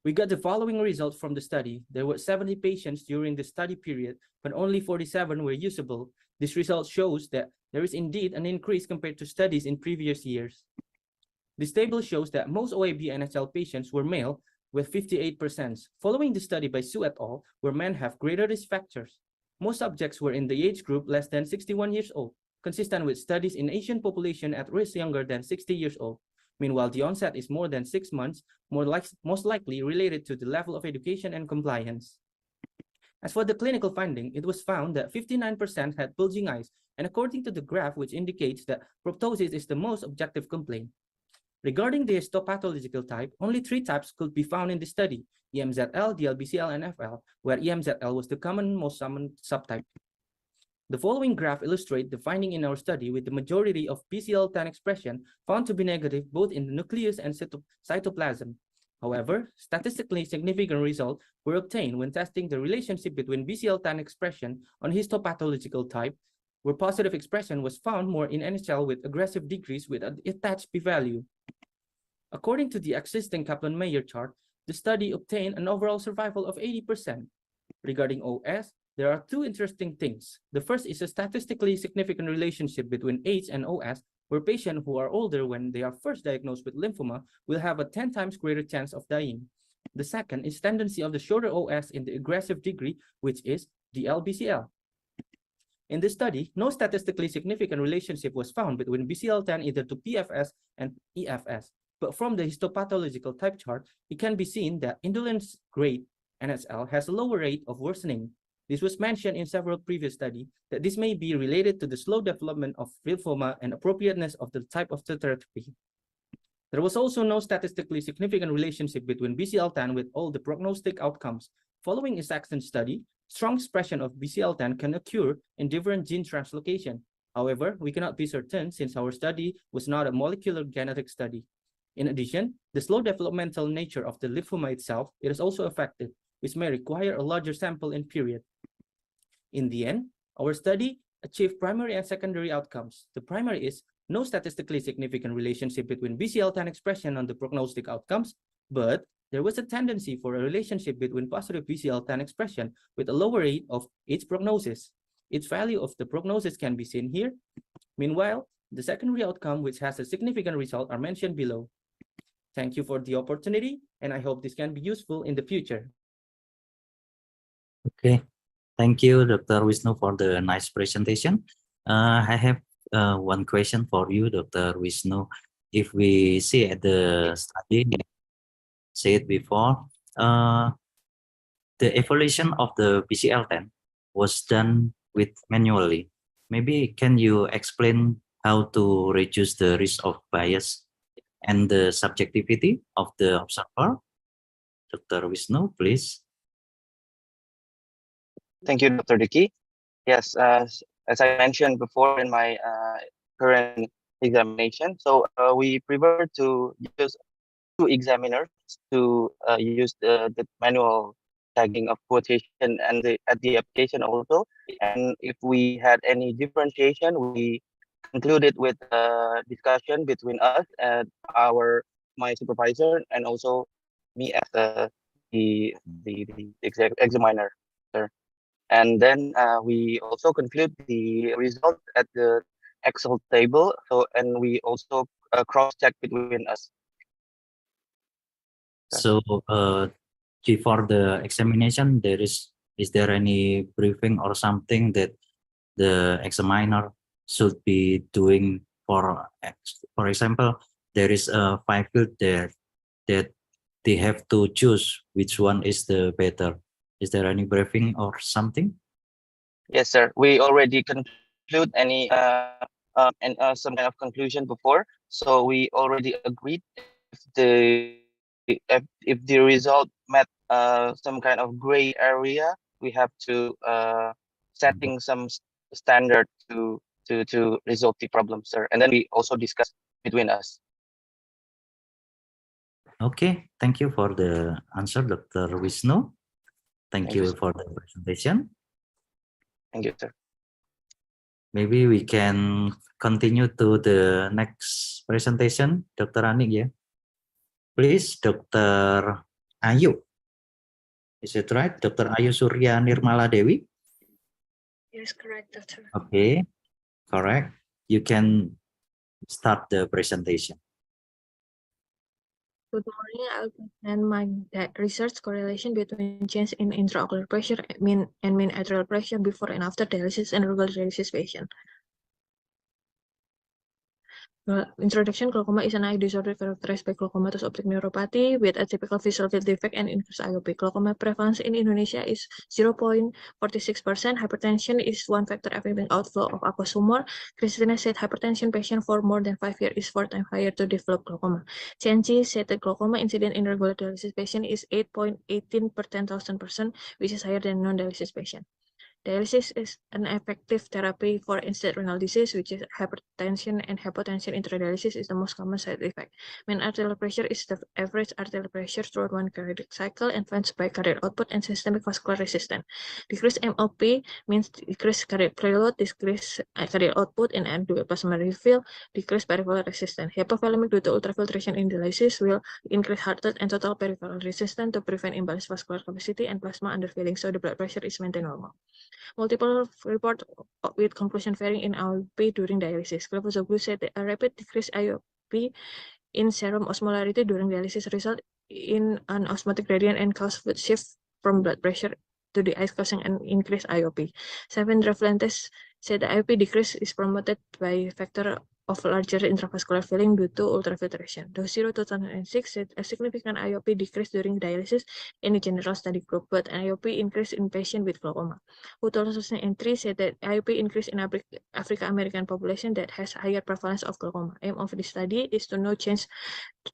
We got the following results from the study. There were 70 patients during the study period, but only 47 were usable. This result shows that there is indeed an increase compared to studies in previous years. This table shows that most OAB NHL patients were male with 58%, following the study by Su et al., where men have greater risk factors. Most subjects were in the age group less than 61 years old, consistent with studies in Asian population at risk younger than 60 years old. Meanwhile, the onset is more than 6 months, most likely related to the level of education and compliance. As for the clinical finding, it was found that 59% had bulging eyes, and according to the graph, which indicates that proptosis is the most objective complaint. Regarding the histopathological type, only 3 types could be found in the study: EMZL, DLBCL, and FL, where EMZL was the most common subtype. The following graph illustrates the finding in our study, with the majority of BCL10 expression found to be negative both in the nucleus and cytoplasm. However, statistically significant results were obtained when testing the relationship between BCL10 expression on histopathological type, where positive expression was found more in NHL with aggressive decrease with an attached p-value. According to the existing Kaplan-Meier chart, the study obtained an overall survival of 80%. Regarding OS, there are 2 interesting things. The first is a statistically significant relationship between age and OS, where patients who are older when they are first diagnosed with lymphoma will have a 10 times greater chance of dying. The second is tendency of the shorter OS in the aggressive degree, which is DLBCL. In this study, no statistically significant relationship was found between BCL10 either to PFS and EFS, but from the histopathological type chart, it can be seen that indolence grade NHL has a lower rate of worsening. This was mentioned in several previous studies that this may be related to the slow development of lymphoma and appropriateness of the type of therapy. There was also no statistically significant relationship between BCL10 with all the prognostic outcomes. Following a Saxon study, strong expression of BCL10 can occur in different gene translocation. However, we cannot be certain since our study was not a molecular genetic study. In addition, the slow developmental nature of the lymphoma itself is also affected, which may require a larger sample in period. In the end, our study achieved primary and secondary outcomes. The primary is no statistically significant relationship between BCL10 expression on the prognostic outcomes, but there was a tendency for a relationship between positive BCL10 expression with a lower rate of its prognosis. Its value of the prognosis can be seen here. Meanwhile, the secondary outcome, which has a significant result, are mentioned below. Thank you for the opportunity, and I hope this can be useful in the future. Okay, thank you, Dr. Wisnu, for the nice presentation. I have one question for you, Dr. Wisnu. If we see at the study, said before, the evaluation of the BCL10 was done with manually. Maybe can you explain how to reduce the risk of bias and the subjectivity of the observer? Dr. Wisnu, please. Thank you, Dr. Dicky. Yes, as I mentioned before in my current examination, so we prefer to use 2 examiners to use the manual tagging of quotation and at the application also. And if we had any differentiation, we concluded with a discussion between us and my supervisor and also me as the examiner. And then we also conclude the result at the Excel table. So, and we also cross-check between us. So before the examination, is there any briefing or something that the examiner should be doing? For example, there is a 5 field there that they have to choose which one is the better. Is there any briefing or something? Yes, sir. We already conclude any and some kind of conclusion before. So we already agreed if the result met some kind of gray area, we have to setting some standard to resolve the problem, sir. And then we also discuss between us. Okay, thank you for the answer, Dr. Wisnu. Thank Thank you, you sir. for the presentation. Thank you, sir. Maybe we can continue to the next presentation, Dr. Anik, yeah? Please, Dr. Ayu. Is it right? Dr. Ayu Surya Nirmala Dewi? Yes, correct, doctor. Okay, correct. You can start the presentation. Good morning. I'll present my research correlation between change in intraocular pressure mean arterial pressure before and after dialysis and regular dialysis patient. Introduction: glaucoma is an eye disorder characterized by glaucomatous optic neuropathy with atypical visual field defect and increased IOP. Glaucoma prevalence in Indonesia is 0.46%. Hypertension is one factor affecting outflow of aqueous humor. Christina said hypertension patient for more than 5 years is 4 times higher to develop glaucoma. Cianci said that glaucoma incident in regular dialysis patient is 8.18 per 10,000 person, which is higher than non-dialysis patient. Dialysis is an effective therapy for end-stage renal disease, which is hypertension, and hypotension intradialysis is the most common side effect. Mean arterial pressure is the average arterial pressure throughout one cardiac cycle influenced by cardiac output and systemic vascular resistance. Decreased MLP means decreased cardiac preload, decreased cardiac output in endothelial plasma refill, decreased peripheral resistance. Hypovolemic due to ultrafiltration in dialysis will increase heart rate and total peripheral resistance to prevent imbalanced vascular capacity and plasma underfilling, so the blood pressure is maintained normal. Multiple report with conclusion varying in IOP during dialysis. Clavozoglu said that a rapid decrease IOP in serum osmolarity during dialysis result in an osmotic gradient and cause fluid shift from blood pressure to the eyes, causing an increased IOP. Savendra Fuentes said the IOP decrease is promoted by factor of larger intravascular filling due to ultrafiltration. Dosiro 2006 said a significant IOP decrease during dialysis in the general study group, but an IOP increase in patient with glaucoma. Who 2003 said that IOP increase in African American population that has higher prevalence of glaucoma. Aim of the study is to know change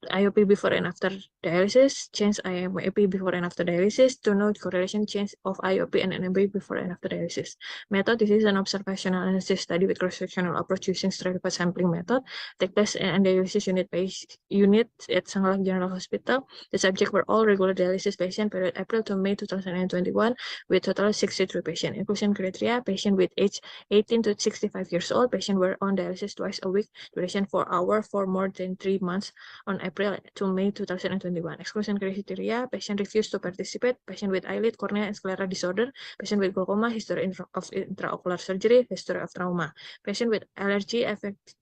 IOP before and after dialysis, change IOP before and after dialysis, to know correlation change of IOP and NMP before and after dialysis. Method: this is an observational analysis study with cross-sectional approach using stratified sampling method. Take place in dialysis unit at Sanglah General Hospital. The subject were all regular dialysis patients period April to May 2021 with total 63 patients. Inclusion criteria: patient with age 18 to 65 years old. Patient were on dialysis twice a week, duration 4 hours for more than 3 months on April to May 2021. Exclusion criteria: patient refused to participate, patient with eyelid, cornea, and sclera disorder, patient with glaucoma, history of intraocular surgery, history of trauma, patient with allergy,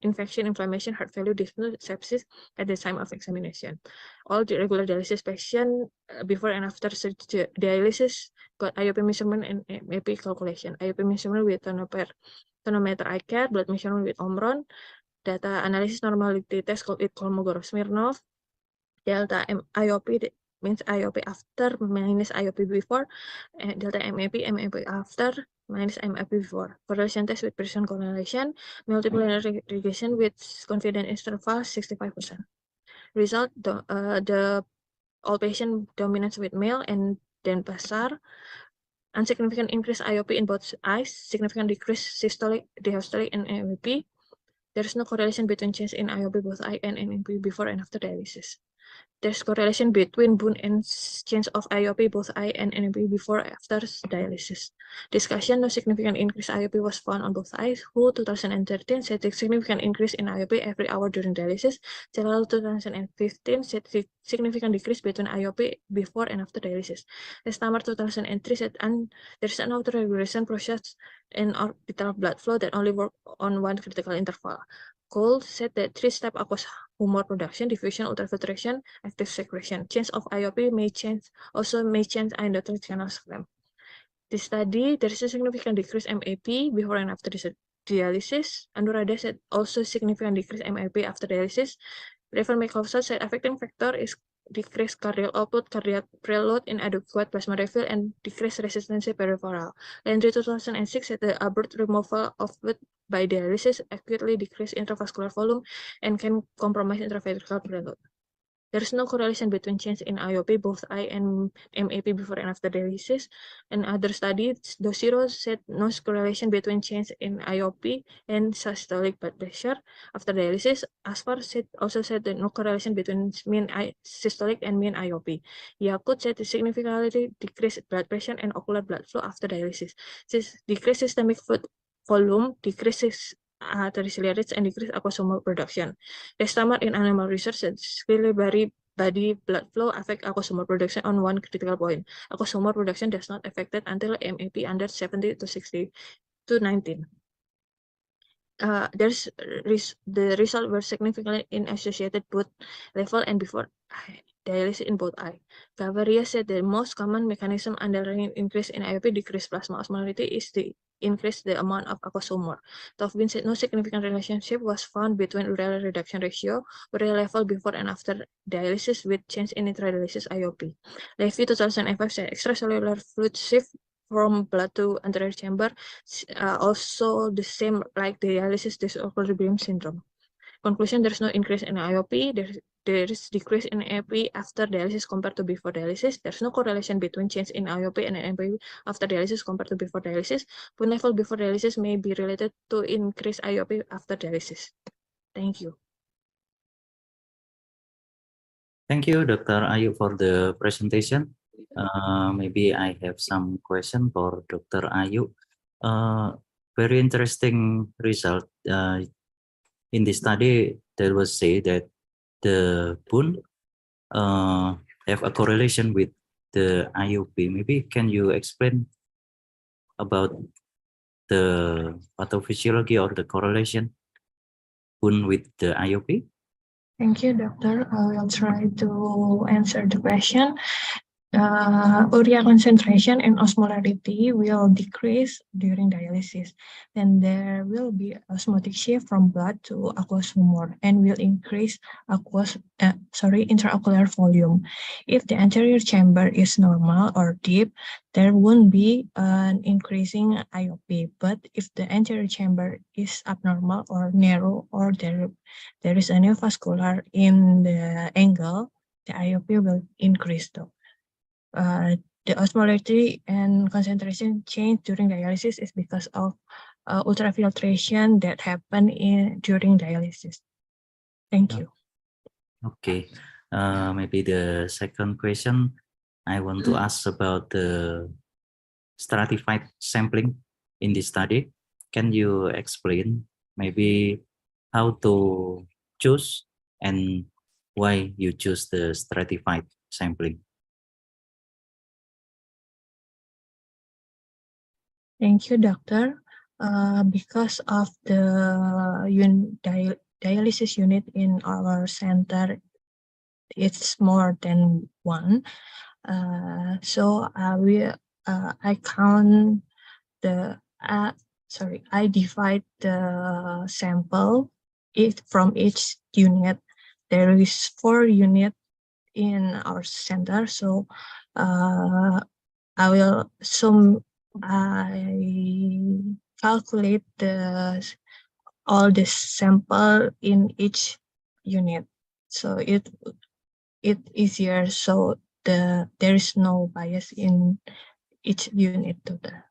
infection, inflammation, heart failure, dyspnea, sepsis at the time of examination. All the regular dialysis patient before and after dialysis got IOP measurement and MAP calculation. IOP measurement with tonometer eye care, blood measurement with Omron, data analysis normality test with Kolmogorov-Smirnov, delta IOP means IOP after minus IOP before, and delta MAP after minus MAP before. Correlation test with Pearson correlation, multiple regression with confidence interval 65%. Result: the all patient dominance with male and then pasar. Unsignificant increase IOP in both eyes, significant decrease systolic, diastolic, and MAP. There is no correlation between change in IOP both eye and MAP before and after dialysis. There's correlation between bone and change of IOP both eye and NMP before and after dialysis. Discussion: no significant increase IOP was found on both eyes. Who 2013 said a significant increase in IOP every hour during dialysis. Celal 2015 said significant decrease between IOP before and after dialysis. Stammer 2003 said there's an autoregulation process in orbital blood flow that only work on one critical interval. Cole said that 3-step aqueous humor production, diffusion, ultrafiltration, active secretion. Change of IOP may change endothelial channel scan. This study, there is a significant decrease MAP before and after dialysis. Anuradha said also significant decrease MAP after dialysis. Refer Michelson said affecting factor is decreased cardiac output, cardiac preload, inadequate plasma refill, and decreased resistance peripheral. Landry 2006 said the abrupt removal of fluid by dialysis acutely decrease intravascular volume and can compromise intraventricular preload. There is no correlation between change in IOP, both I and MAP before and after dialysis. In other studies, Dosiro said no correlation between change in IOP and systolic blood pressure after dialysis. Asfar also said that no correlation between mean systolic and mean IOP. Yakut said significantly decreased blood pressure and ocular blood flow after dialysis. Decreased systemic fluid volume decreases triglycerides and decrease aquasomal production. Restammer in animal research clearly body blood flow affect aquasomal production on one critical point. Aquasomal production does not affected until MAP under 70 to 60 to 19. The result were significantly in associated both level and before dialysis in both eye. Cavaria said the most common mechanism underlying increase in IOP decreased plasma osmolarity is the increase the amount of aquasomal. Taufbin said no significant relationship was found between urea reduction ratio, urea level before and after dialysis with change in intradialysis IOP. Levy 2005 said extracellular fluid shift from blood to anterior chamber, also the same like dialysis disequilibrium syndrome. Conclusion, there's no increase in IOP, there is decrease in AMP after dialysis compared to before dialysis. There's no correlation between change in IOP and AMP after dialysis compared to before dialysis. Fluid level before dialysis may be related to increased IOP after dialysis. Thank you. Thank you, Dr. Ayu, for the presentation. Maybe I have some question for Dr. Ayu. Very interesting result. In this study, there was say that the bone have a correlation with the IOP. Maybe can you explain about the pathophysiology or the correlation bone with the IOP? Thank you, doctor. I will try to answer the question. Urea concentration and osmolarity will decrease during dialysis. Then there will be osmotic shift from blood to aqueous humor and will increase intraocular volume. If the anterior chamber is normal or deep, there won't be an increasing IOP. But if the anterior chamber is abnormal or narrow, or there is a neovascular in the angle, the IOP will increase though. The osmolarity and concentration change during dialysis is because of ultrafiltration that happen during dialysis. Thank you. Okay, maybe the second question I want to ask about the stratified sampling in this study. Can you explain maybe how to choose and why you choose the stratified sampling? Thank you, doctor. Because of the dialysis unit in our center, it's more than one. So I count the I divide the sample from each unit. There is 4 units in our center, so I calculate all the sample in each unit, so it easier. So there is no bias in each unit total.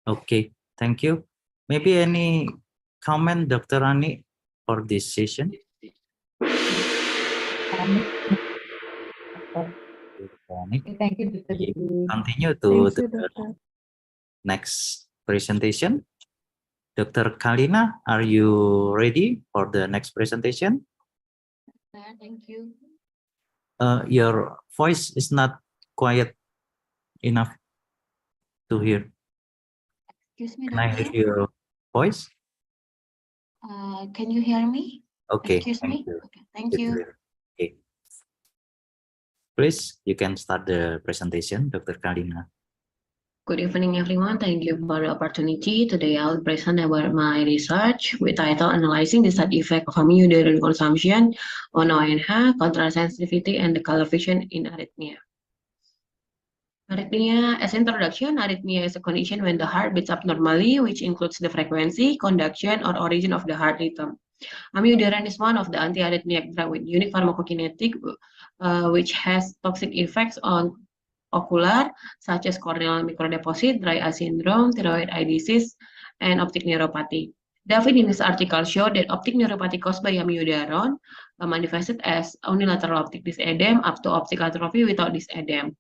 Okay, thank you. Maybe any comment, Dr. Rani, for this session? Thank you, Dr. Continue to the next presentation. Dr. Kalina, are you ready for the next presentation? Thank you. Your voice is not quiet enough to hear. Excuse me, Can I hear your voice? Can you hear me? Okay. Excuse me. You. Okay, thank you. Okay. Please, you can start the presentation, Dr. Kalina. Good evening, everyone. Thank you for the opportunity. Today, I'll present about my research with title Analyzing the Side Effect of Amiodarone Consumption on ONH, Contrast Sensitivity, and the Color Vision in Arrhythmia. Arrhythmia, as introduction, arrhythmia is a condition when the heart beats abnormally, which includes the frequency, conduction, or origin of the heart rhythm. Amiodarone is one of the anti-arrhythmic drugs with unique pharmacokinetic, which has toxic effects on ocular, such as corneal microdeposit, dry eye syndrome, thyroid eye disease, and optic neuropathy. David in this article showed that optic neuropathy caused by amiodarone manifested as unilateral optic dysedem up to optic atrophy without dysedem,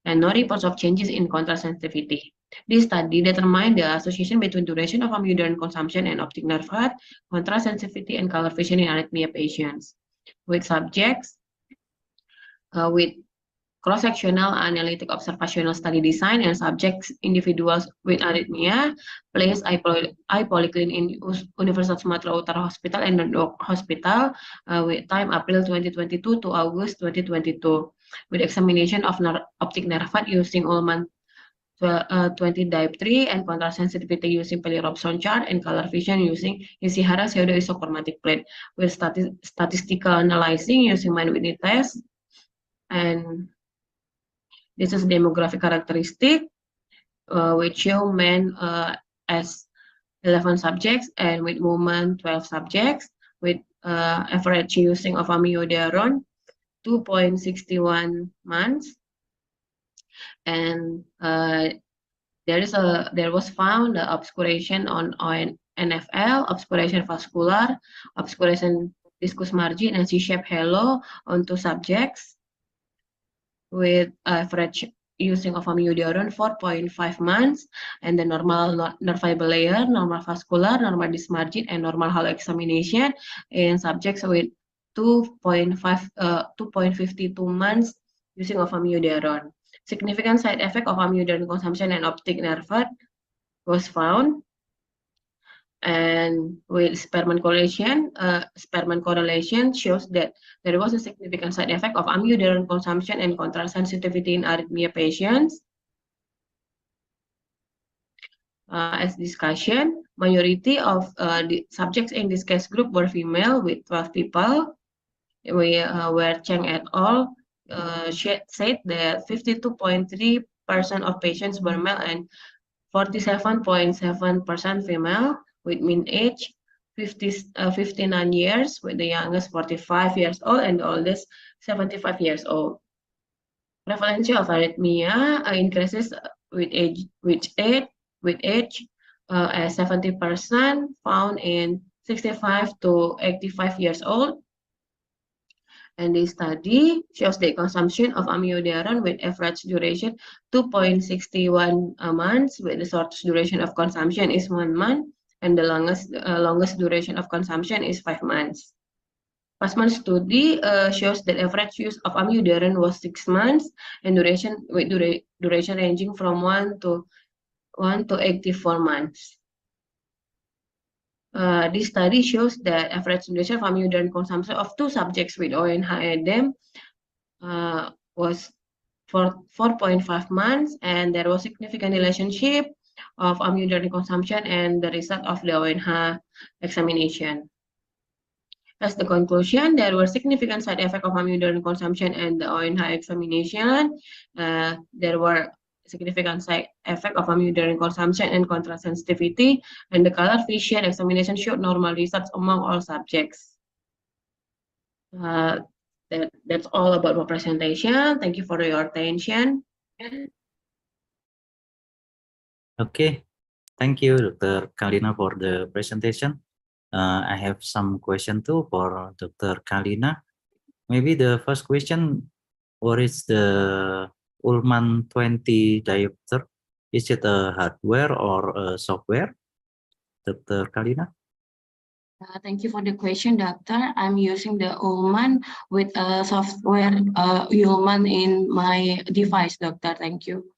and no reports of changes in contrast sensitivity. This study determined the association between duration of amiodarone consumption and optic nerve health, contrast sensitivity, and color vision in arrhythmia patients, with subjects with cross-sectional analytic observational study design and subjects individuals with arrhythmia placed eye polyclinic in Universitas Sumatera Utara Hospital and Dok Hospital with time April 2022 to August 2022 with examination of optic nerve using Ullmann 20 dioptry and contrast sensitivity using Pelly-Robson chart and color vision using Ishihara pseudoisochromatic plate with statistical analyzing using mind-Whitney test. And this is demographic characteristic, which show men as 11 subjects and with women 12 subjects with average using of amiodarone 2.61 months, and there was found obscuration on NFL, obscuration vascular, obscuration discus margin, and C-shaped halo on 2 subjects with average using of amiodarone 4.5 months, and the normal nerve fiber layer, normal vascular, normal disc margin, and normal halo examination in subjects with 2.52 months using of amiodarone. Significant side effect of amiodarone consumption and optic nerve was found, and with Spearman correlation shows that there was a significant side effect of amiodarone consumption and contrast sensitivity in arrhythmia patients. As discussion, majority of the subjects in this case group were female with 12 people. Where Cheng et al. Said that 52.3% of patients were male and 47.7% female, with mean age 59 years, with the youngest 45 years old and the oldest 75 years old. Prevalence of arrhythmia increases with age, as 70% found in 65 to 85 years old. And this study shows the consumption of amiodarone with average duration 2.61 months, with the shortest duration of consumption is 1 month, and the longest duration of consumption is 5 months. Passman study shows that average use of amiodarone was 6 months, and duration ranging from 1 to 84 months. This study shows that average duration of amiodarone consumption of 2 subjects with ONH-edem was 4.5 months, and there was significant relationship of amiodarone consumption and the result of the ONH examination. As the conclusion, there were significant side effects of amiodarone consumption and the ONH examination. There were significant side effect of amiodarone consumption and contrast sensitivity, and the color vision examination showed normal results among all subjects. That's all about my presentation. Thank you for your attention. Okay, thank you, Dr. Kalina, for the presentation. I have some question too for Dr. Kalina. Maybe the first question, what is the Ullmann 20 diopter? Is it a hardware or a software, Dr. Kalina? Thank you for the question, Doctor. I'm using the Ullmann with software Ullmann in my device, Doctor. Thank you.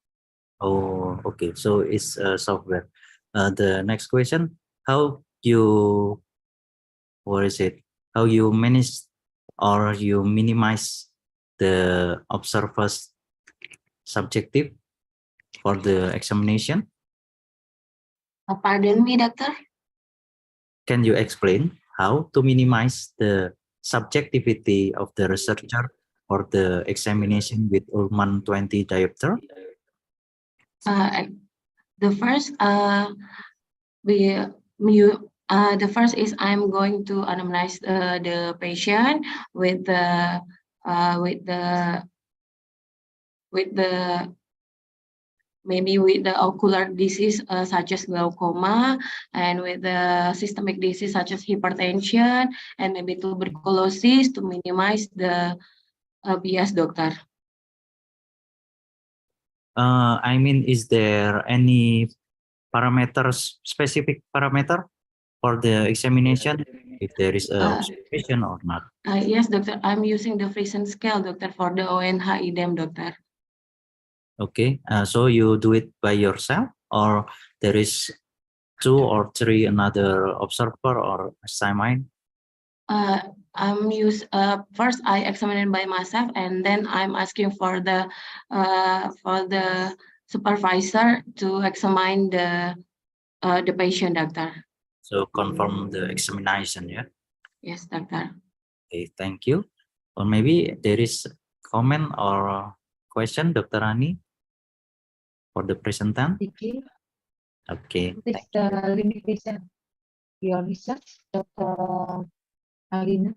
Oh, okay. So it's a software. The next question, how you manage or you minimize the observer's subjective for the examination? Pardon me, doctor. Can you explain how to minimize the subjectivity of the researcher for the examination with Ullmann 20 diopter? The first, the first is I'm going to anonymize the patient with the maybe with the ocular disease such as glaucoma, and with the systemic disease such as hypertension, and maybe tuberculosis to minimize the bias, doctor. I mean, is there any parameters, specific parameter for the examination, if there is a observation or not? Yes, doctor. I'm using the Friesen scale, doctor, for the ONH IDEM, doctor. Okay, so you do it by yourself, or there is 2 or 3 another observer or assignment? First I examine it by myself, and then I'm asking for the supervisor to examine the patient, doctor. So confirm the examination, yeah? Yes, doctor. Okay, thank you. Or maybe there is comment or question, Dr. Rani, for the presentant? Okay. What is the limitation of your research, Dr. Alina?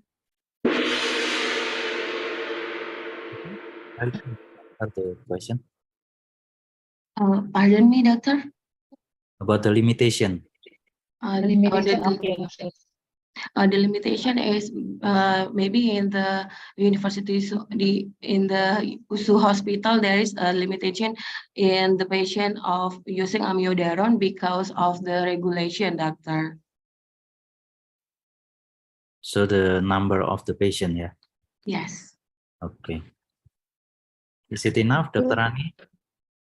The question Pardon me, doctor. about the limitation. The limitation is maybe in the universities, in the USU hospital, there is a limitation in the patient of using amiodarone because of the regulation, doctor. So the number of the patient, yeah? Yes. Okay. Is it enough, Dr. Rani?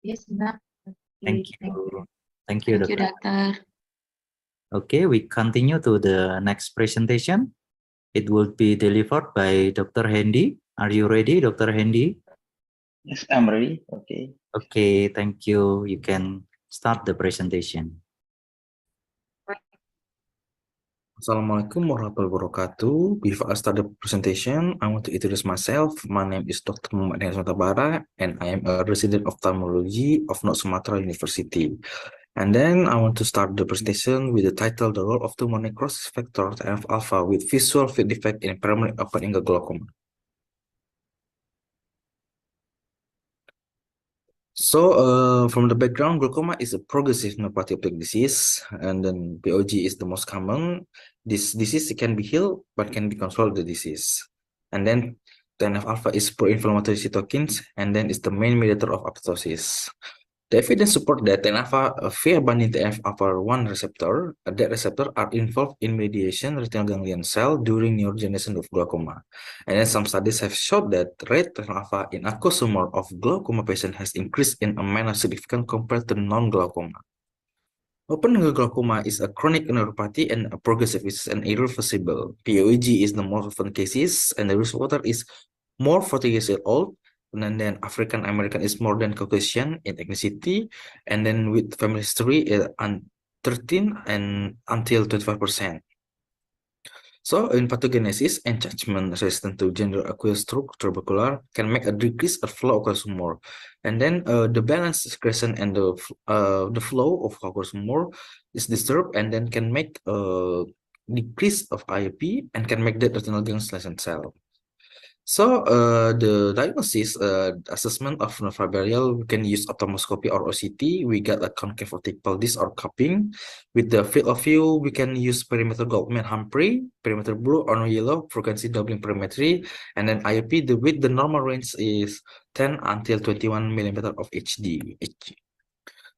Yes, enough. Thank you. Thank you, Thank you, doctor. Okay, we continue to the next presentation. It will be delivered by Dr. Hendy. Are you ready, Dr. Hendy? Yes, I'm ready. Okay. Okay, thank you. You can start the presentation. Assalamualaikum warahmatullahi wabarakatuh. Before I start the presentation, I want to introduce myself. My name is Dr. Muhammad Henry Sutabara, and I am a resident of ophthalmology of North Sumatra University. And then I want to start the presentation with the title, The Role of Tumor Necrosis Factor TNF-alpha with Visual Field Defect in Permanent Open-Angle Glaucoma. So, from the background, glaucoma is a progressive neuropathy optic disease, and then POG is the most common. This disease can be healed, but can be controlled, the disease. And then TNF-alpha is pro-inflammatory cytokines, and then it's the main mediator of apoptosis. The evidence support that TNF-alpha, via binding TNF-alpha-1 receptor, that receptor are involved in mediation retinal ganglion cell during neurogenesis of glaucoma. And then some studies have showed that rate TNF-alpha in aqueous humor of glaucoma patient has increased in a manner significant compared to non-glaucoma. Open-angle glaucoma is a chronic neuropathy and a progressive is an irreversible. POEG is the most often cases, and the risk factor is more 40 years old, and then African American is more than Caucasian in ethnicity, and then with family history 13 and until 25%. So in pathogenesis, enlargement resistant to general aqueous stroke trabecular can make a decrease of flow of aqueous humor, and then the balance excretion and the flow of aqueous humor is disturbed, and then can make a decrease of IOP and can make the retinal ganglion cell. So the diagnosis assessment of neurofibrillary, we can use ophthalmoscopy or OCT. We got a concave optic pelvis or cupping. With the field of view, we can use perimeter Goldman-Humphrey, perimeter blue or yellow, frequency doubling perimetry, and then IOP. With the normal range is 10 until 21 millimeter of HD.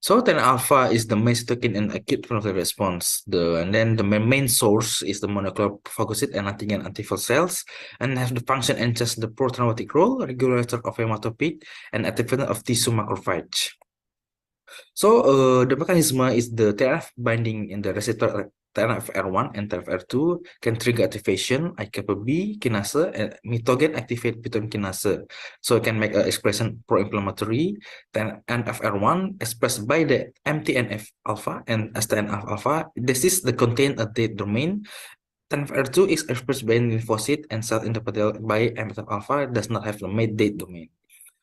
So TNF-alpha is the main cytokine in acute inflammatory response. And then the main source is the mononuclear phagocyte and antigen antibody cells, and have the function and just the prothrombotic role, regulator of hematopit, and activator of tissue macrophage. So the mechanism is the TNF binding in the receptor TNFR1 and TNFR2 can trigger activation IKB kinase and mitogen activate butane kinase. So it can make an expression pro-inflammatory. TNFR1 expressed by the MTNF alpha and STNF alpha. This is the contain a D domain. TNFR2 is expressed by lymphocyte and cell endothelial by MTNF alpha does not have the made date domain.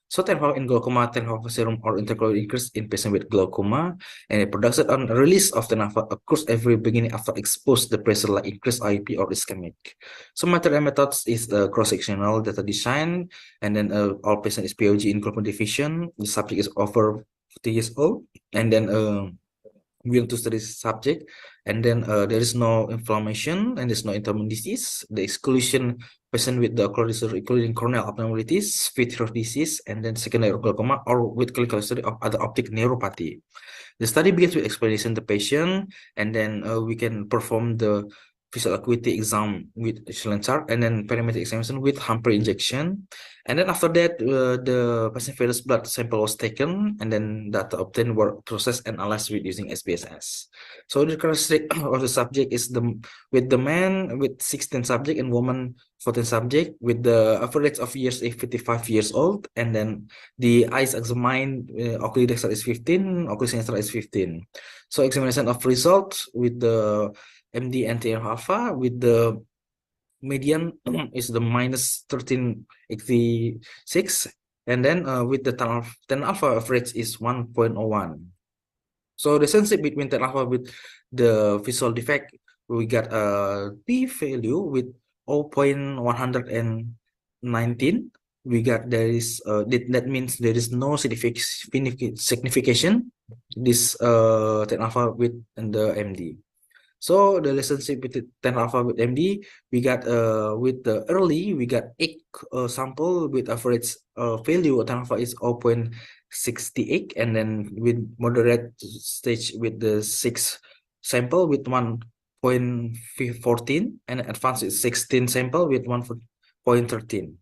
So TNF in glaucoma, TNF serum or intercalated increase in patient with glaucoma, and the production and release of TNF occurs every beginning after exposed the pressure like increased IEP or ischemic. So material methods is the cross-sectional data design, and then all patient is POG in glaucoma division. The subject is over 50 years old, and then we want to study subject, and then there is no inflammation and there's no intermittent disease. The exclusion patient with the ocular disorder including corneal abnormalities, vitreous disease, and then secondary glaucoma or with clinical history of other optic neuropathy. The study begins with explanation the patient, and then we can perform the visual acuity exam with Michelin chart, and then perimetric examination with Humphrey injection. And then after that, the patient virus blood sample was taken, and then data obtained were processed and analyzed with using SPSS. So the characteristic of the subject is with the man with 16 subject and woman 14 subject with the average of years is 55 years old, and then the eyes examined, ocular dexter is 15, ocular sinister is 15. So examination of results with the MD and TNF alpha with the median is the minus 1386, and then with the TNF alpha average is 1.01. So the relationship between TNF alpha with the visual defect, we got a p value with 0.119. We got there is that means there is no signification this TNF alpha with the MD. So the relationship between TNF alpha with MD, we got with the early we got 8 sample with average value of TNF alpha is 0.68, and then with moderate stage with the 6 sample with 1.14, and advanced is 16 sample with 1.13.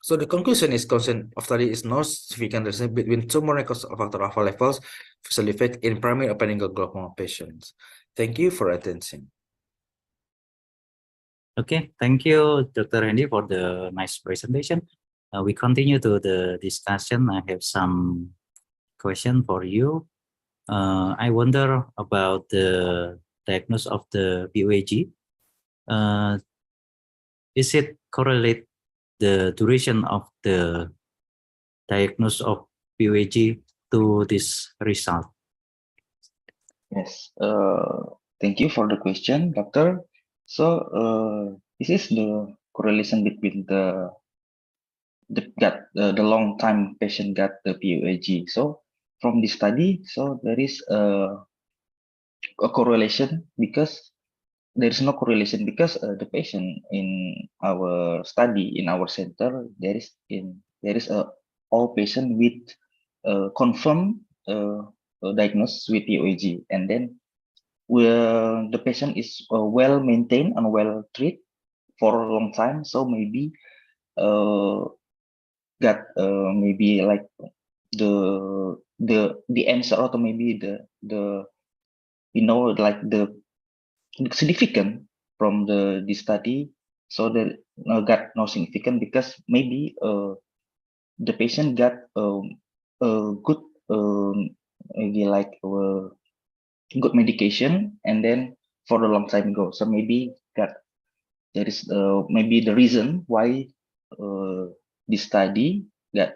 So the conclusion is consent of study is no significant relationship between tumor necrosis of factor alpha levels visual effect in primary open-angle glaucoma patients. Thank you for attention. Okay, thank you, Dr. Hendy, for the nice presentation. We continue to the discussion. I have some question for you. I wonder about the diagnosis of the POAG. Is it correlate the duration of the diagnosis of POAG to this result? Yes, thank you for the question, doctor. So, this is the correlation between the long time patient got the POAG. So, from this study, so there is a correlation because there is no correlation because the patient in our study in our center there is a all patient with confirmed diagnosis with POAG, and then the patient is well maintained and well treated for a long time, so maybe got maybe like the answer, or maybe the like the significant from the study, so that got no significant because maybe the patient got a good maybe like good medication, and then for a long time ago, so maybe there is maybe the reason why this study got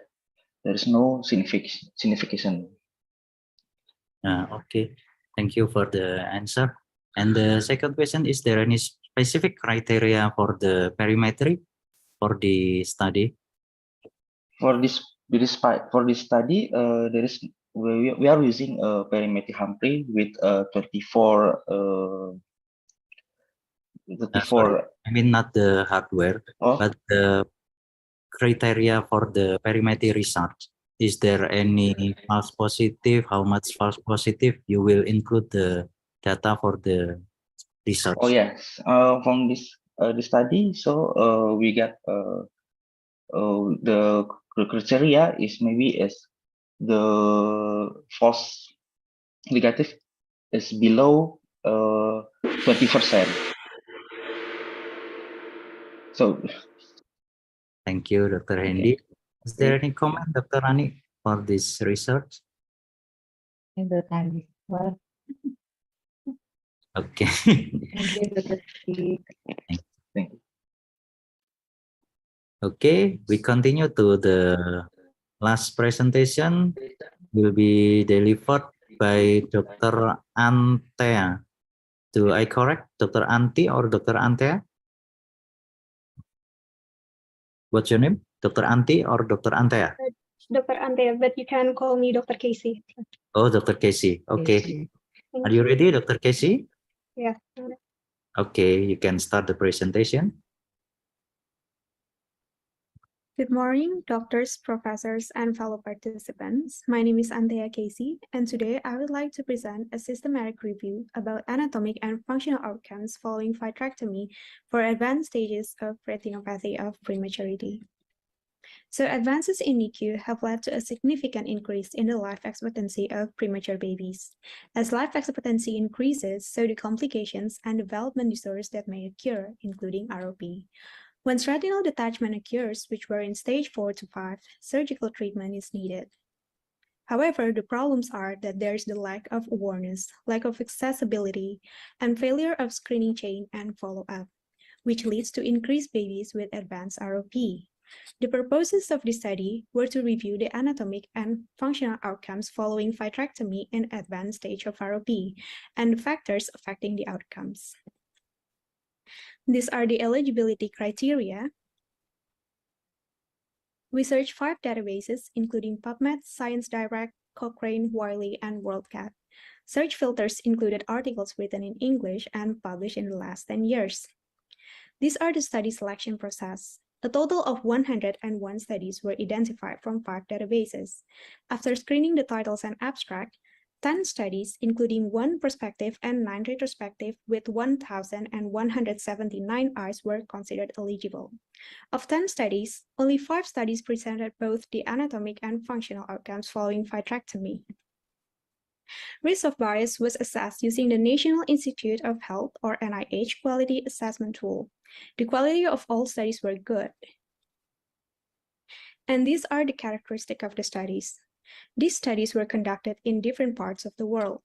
there is no signification. Okay, thank you for the answer. And the second question, is there any specific criteria for the perimetry for the study? For this study, there is we are using a perimetric Humphrey with 24. Sorry, I mean not the hardware, but the criteria for the perimetry research. Is there any false positive? How much false positive you will include the data for the research? Oh yes, from this the study, so we got the criteria is maybe as the false negative is below 20%. So Thank you, Dr. Hendy. Is there any comment, Dr. Rani, for this research? In the time. Well, Okay. thank you, Dr. T. Okay, we continue to the last presentation will be delivered by Dr. Antea. Do I correct Dr. Anti or Dr. Antea? What's your name? Dr. Anti or Dr. Antea? Dr. Antea, but you can call me Dr. Casey. Oh, Dr. Casey. Okay. Are you ready, Dr. Casey? Yeah. Okay, you can start the presentation. Good morning, doctors, professors, and fellow participants. My name is Antea Casey, and today I would like to present a systematic review about anatomic and functional outcomes following vitrectomy for advanced stages of retinopathy of prematurity. So advances in NICU have led to a significant increase in the life expectancy of premature babies. As life expectancy increases, so do complications and development disorders that may occur, including ROP. Once retinal detachment occurs, which were in stage 4 to 5, surgical treatment is needed. However, the problems are that there is the lack of awareness, lack of accessibility, and failure of screening chain and follow-up, which leads to increased babies with advanced ROP. The purposes of this study were to review the anatomic and functional outcomes following vitrectomy in advanced stage of ROP and the factors affecting the outcomes. These are the eligibility criteria. We searched 5 databases, including PubMed, ScienceDirect, Cochrane, Wiley, and WorldCat. Search filters included articles written in English and published in the last 10 years. These are the study selection process. A total of 101 studies were identified from 5 databases. After screening the titles and abstract, 10 studies, including 1 prospective and 9 retrospective with 1,179 eyes were considered eligible. Of 10 studies, only 5 studies presented both the anatomic and functional outcomes following vitrectomy. Risk of bias was assessed using the National Institute of Health or NIH quality assessment tool. The quality of all studies were good. And these are the characteristics of the studies. These studies were conducted in different parts of the world.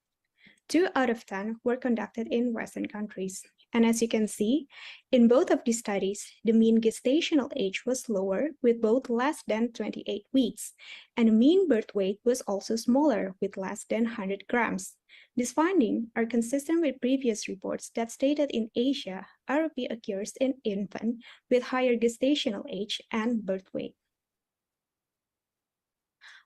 2 out of 10 were conducted in Western countries. And as you can see, in both of these studies, the mean gestational age was lower with both less than 28 weeks, and the mean birth weight was also smaller with less than 100 grams. These findings are consistent with previous reports that stated in Asia, ROP occurs in infants with higher gestational age and birth weight.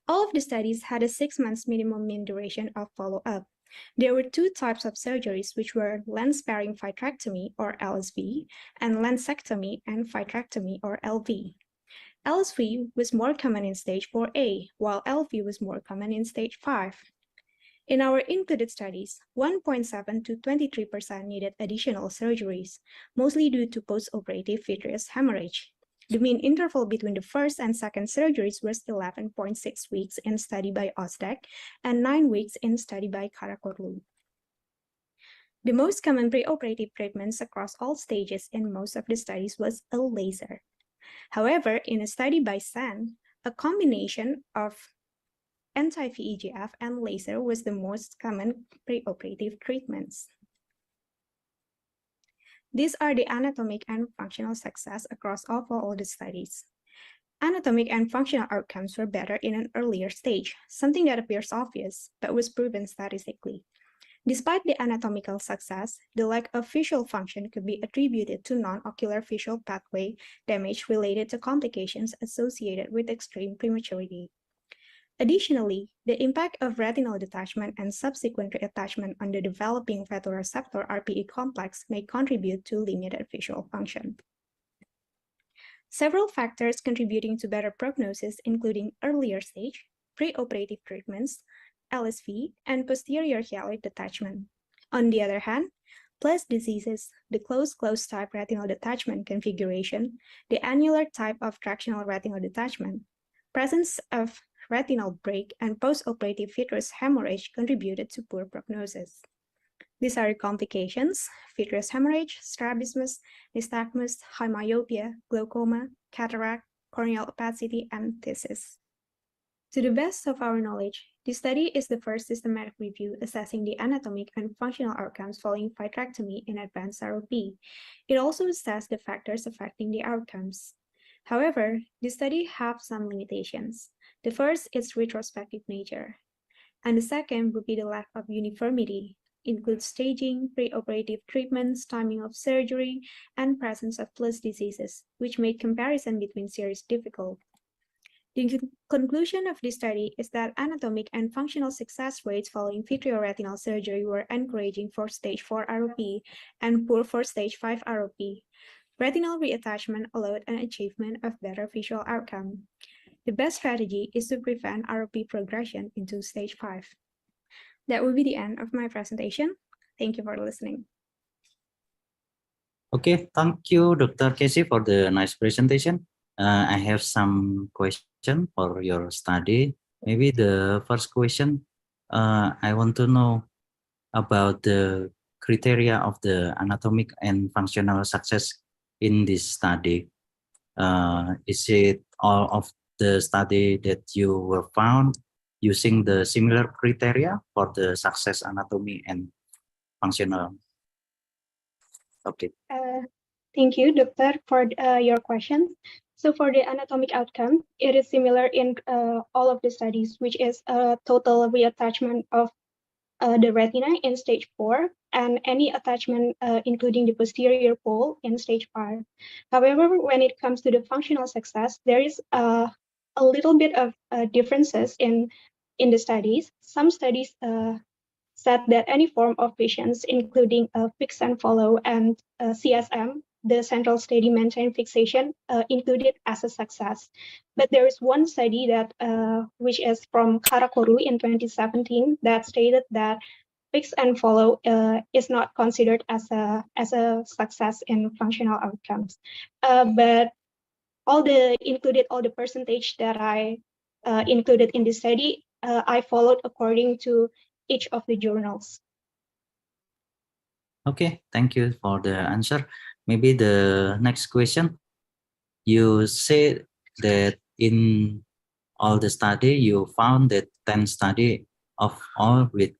All of the studies had a 6 months minimum mean duration of follow-up. There were 2 types of surgeries, which were lens-sparing vitrectomy, or LSV, and lensectomy and vitrectomy, or LV. LSV was more common in stage 4A, while LV was more common in stage 5. In our included studies, 1.7 to 23% needed additional surgeries, mostly due to post-operative vitreous hemorrhage. The mean interval between the first and second surgeries was 11.6 weeks in study by OSDEC and 9 weeks in study by Karakorlu. The most common preoperative treatments across all stages in most of the studies was a laser. However, in a study by Sen, a combination of anti-VEGF and laser was the most common preoperative treatments. These are the anatomic and functional success across all the studies. Anatomic and functional outcomes were better in an earlier stage, something that appears obvious, but was proven statistically. Despite the anatomical success, the lack of visual function could be attributed to non-ocular visual pathway damage related to complications associated with extreme prematurity. Additionally, the impact of retinal detachment and subsequent reattachment on the developing photoreceptor RPE complex may contribute to limited visual function. Several factors contributing to better prognosis, including earlier stage, preoperative treatments, LSV, and posterior hyaloid detachment. On the other hand, plus diseases, the close type retinal detachment configuration, the annular type of tractional retinal detachment, presence of retinal break, and post-operative vitreous hemorrhage contributed to poor prognosis. These are complications: vitreous hemorrhage, strabismus, nystagmus, high myopia, glaucoma, cataract, corneal opacity, and phthisis. To the best of our knowledge, this study is the first systematic review assessing the anatomic and functional outcomes following vitrectomy in advanced ROP. It also assessed the factors affecting the outcomes. However, this study has some limitations. The first is retrospective nature, and the second would be the lack of uniformity. Includes staging, preoperative treatments, timing of surgery, and presence of plus diseases, which made comparison between series difficult. The conclusion of this study is that anatomic and functional success rates following vitreoretinal surgery were encouraging for stage 4 ROP and poor for stage 5 ROP. Retinal reattachment allowed an achievement of better visual outcome. The best strategy is to prevent ROP progression into stage 5. That will be the end of my presentation. Thank you for listening. Okay, thank you, Dr. Casey, for the nice presentation. I have some question for your study. Maybe the first question, I want to know about the criteria of the anatomic and functional success in this study. Is it all of the study that you were found using the similar criteria for the success anatomy and functional? Okay. Thank you, Doctor, for your questions. So for the anatomic outcome, it is similar in all of the studies, which is a total reattachment of the retina in stage 4 and any attachment including the posterior pole in stage 5. However, when it comes to the functional success, there is a little bit of differences in the studies. Some studies said that any form of patients, including fix and follow and CSM, the central steady maintain fixation, included as a success. But there is one study that, which is from Karakoru in 2017, that stated that fix and follow is not considered as a success in functional outcomes. But all the percentage that I included in this study, I followed according to each of the journals. Okay, thank you for the answer. Maybe the next question. You said that in all the study, you found that 10 study of all with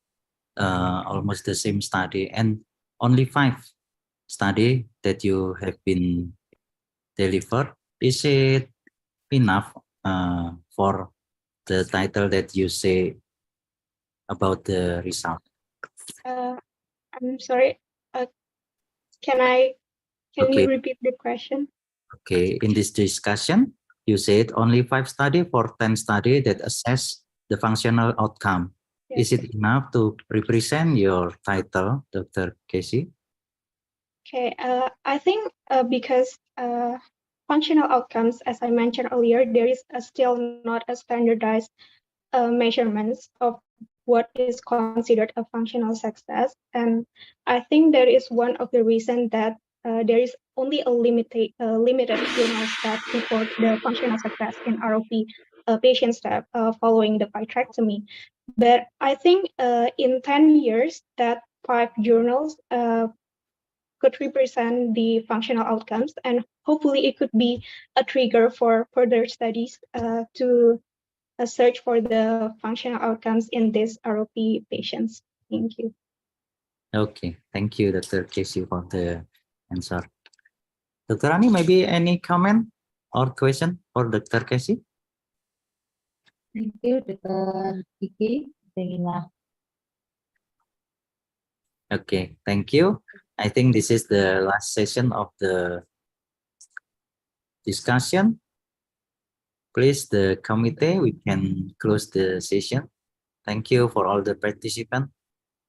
almost the same study and only 5 study that you have been delivered. Is it enough for the title that you say about the result? I'm sorry. Can you repeat the question? Okay, in this discussion, you said only 5 study for 10 study that assess the functional outcome. Yes. Is it enough to represent your title, Dr. Casey? Okay, I think because functional outcomes, as I mentioned earlier, there is still not a standardized measurements of what is considered a functional success. And I think there is one of the reasons that there is only a limited journals that report the functional success in ROP patients that following the vitrectomy. But I think in 10 years that 5 journals could represent the functional outcomes, and hopefully it could be a trigger for further studies to search for the functional outcomes in these ROP patients. Thank you. Okay, thank you, Dr. Casey, for the answer. Dr. Ani, maybe any comment or question for Dr. Casey? Thank you, Dr. Kiki. Okay, thank you. I think this is the last session of the discussion. Please, the committee, we can close the session. Thank you for all the participants.